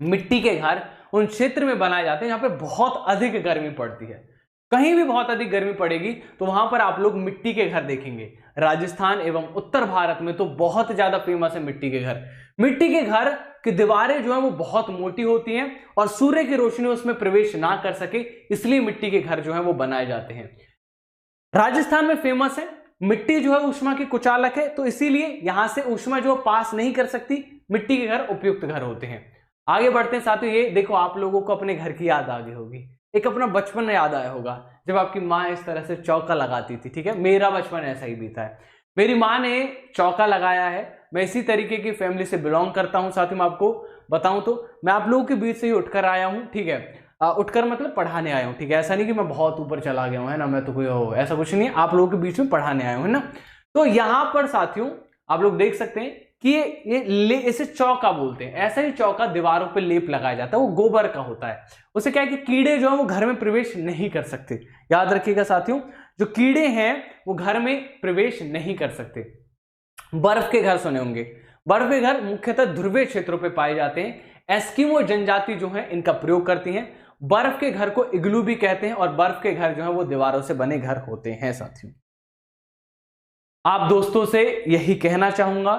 मिट्टी के घर उन क्षेत्र में बनाए जाते हैं जहां पे बहुत अधिक गर्मी पड़ती है। कहीं भी बहुत अधिक गर्मी पड़ेगी तो वहां पर आप लोग मिट्टी के घर देखेंगे। राजस्थान एवं उत्तर भारत में तो बहुत ज्यादा फेमस है मिट्टी के घर। मिट्टी के घर की दीवारें जो है वो बहुत मोटी होती हैं और सूर्य की रोशनी उसमें प्रवेश ना कर सके, इसलिए मिट्टी के घर जो है वो बनाए जाते हैं। राजस्थान में फेमस है, मिट्टी जो है ऊष्मा की कुचालक है, तो इसीलिए यहां से ऊष्मा जो पास नहीं कर सकती, मिट्टी के घर उपयुक्त घर होते हैं। आगे बढ़ते हैं साथियों। ये देखो, आप लोगों को अपने घर की याद आ गई होगी, एक अपना बचपन याद आया होगा जब आपकी माँ इस तरह से चौका लगाती थी, ठीक है। मेरा बचपन ऐसा ही बीता है, मेरी माँ ने चौका लगाया है। मैं इसी तरीके की फैमिली से बिलोंग करता हूँ साथियों। मैं आपको बताऊं तो मैं आप लोगों के बीच से ही उठकर आया हूँ, ठीक है। उठकर मतलब पढ़ाने आया हूँ, ठीक है। ऐसा नहीं कि मैं बहुत ऊपर चला गया हूँ, है ना, मैं तो कोई हो, ऐसा कुछ नहीं है। आप लोगों के बीच में पढ़ाने आया हूँ, है ना। तो यहाँ पर साथियों आप लोग देख सकते हैं कि ये इसे चौका बोलते हैं। ऐसा ही चौका दीवारों पे लेप लगाया जाता है, वो गोबर का होता है। उसे क्या है कि कीड़े जो है वो घर में प्रवेश नहीं कर सकते। याद रखिएगा साथियों, जो कीड़े हैं वो घर में प्रवेश नहीं कर सकते। बर्फ के घर सुने होंगे, बर्फ के घर मुख्यतः ध्रुवीय क्षेत्रों पे पाए जाते हैं। एस्किमो जनजाति जो है इनका प्रयोग करती हैं। बर्फ के घर को इग्लू भी कहते हैं और बर्फ के घर जो है वो दीवारों से बने घर होते हैं। साथियों, आप दोस्तों से यही कहना चाहूंगा,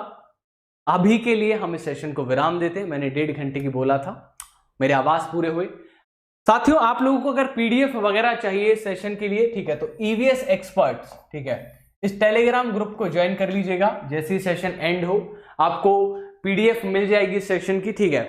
अभी के लिए हम इस सेशन को विराम देते हैं। मैंने 1.5 घंटे की बोला था, मेरे आवाज पूरे हुए। साथियों, आप लोगों को अगर पीडीएफ वगैरह चाहिए सेशन के लिए, ठीक है, तो ईवीएस एक्सपर्ट्स, ठीक है, इस टेलीग्राम ग्रुप को ज्वाइन कर लीजिएगा। जैसे ही सेशन एंड हो आपको पीडीएफ मिल जाएगी सेशन की, ठीक है।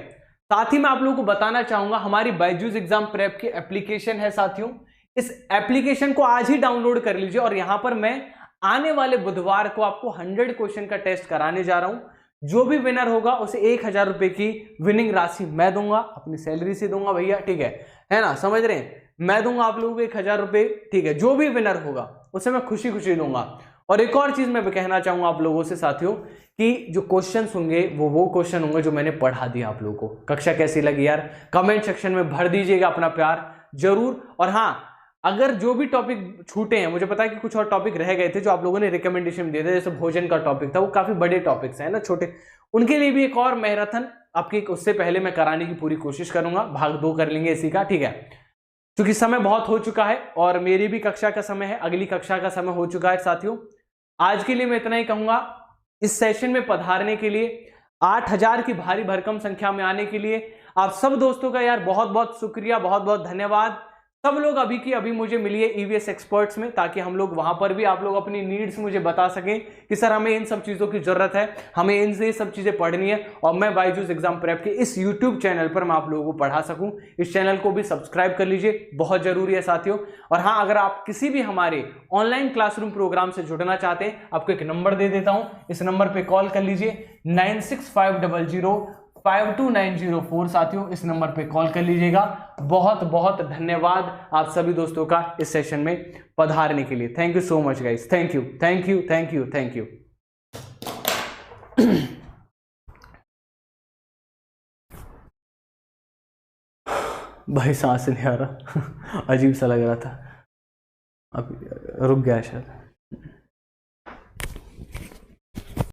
साथ ही मैं आप लोगों को बताना चाहूंगा, हमारी बायजूस एग्जाम प्रेप की एप्लीकेशन है साथियों, इस एप्लीकेशन को आज ही डाउनलोड कर लीजिए। और यहां पर मैं आने वाले बुधवार को आपको 100 क्वेश्चन का टेस्ट कराने जा रहा हूं। जो भी विनर होगा उसे 1000 रुपए की विनिंग राशि मैं दूंगा, अपनी सैलरी से दूंगा भैया, ठीक है ना, समझ रहे हैं। मैं दूंगा आप लोगों को 1000 रुपए, ठीक है। जो भी विनर होगा उसे मैं खुशी खुशी दूंगा। और एक और चीज मैं कहना चाहूंगा आप लोगों से साथियों, कि जो क्वेश्चन होंगे वो क्वेश्चन होंगे जो मैंने पढ़ा दिया आप लोगों को। कक्षा कैसी लगी यार, कमेंट सेक्शन में भर दीजिएगा अपना प्यार जरूर। और हाँ, अगर जो भी टॉपिक छूटे हैं, मुझे पता है कि कुछ और टॉपिक रह गए थे जो आप लोगों ने रिकमेंडेशन दिए थे, जैसे भोजन का टॉपिक था, वो काफी बड़े टॉपिक्स हैं ना, छोटे, उनके लिए भी एक और मैराथन आपकी उससे पहले मैं कराने की पूरी कोशिश करूंगा। भाग 2 कर लेंगे इसी का, ठीक है, क्योंकि समय बहुत हो चुका है और मेरी भी कक्षा का समय है, अगली कक्षा का समय हो चुका है साथियों। आज के लिए मैं इतना ही कहूंगा। इस सेशन में पधारने के लिए, 8000 की भारी भरकम संख्या में आने के लिए आप सब दोस्तों का यार बहुत बहुत शुक्रिया, बहुत बहुत धन्यवाद। सब लोग अभी की अभी मुझे मिलिए ईवीएस एक्सपर्ट्स में, ताकि हम लोग वहां पर भी आप लोग अपनी नीड्स मुझे बता सकें कि सर हमें इन सब चीजों की जरूरत है, हमें इनसे ये सब चीजें पढ़नी है, और मैं बायजूस एग्जाम प्रेप के इस यूट्यूब चैनल पर मैं आप लोगों को पढ़ा सकूं। इस चैनल को भी सब्सक्राइब कर लीजिए, बहुत जरूरी है साथियों। और हाँ, अगर आप किसी भी हमारे ऑनलाइन क्लासरूम प्रोग्राम से जुड़ना चाहते हैं, आपको एक नंबर दे देता हूं, इस नंबर पर कॉल कर लीजिए 9650052904। साथियों, इस नंबर पे कॉल कर लीजिएगा। बहुत बहुत धन्यवाद आप सभी दोस्तों का इस सेशन में पधारने के लिए। Thank you so much guys, thank you thank you thank you thank you. भाई सांस नहीं आ रहा, अजीब सा लग रहा था, अब रुक गया शायद।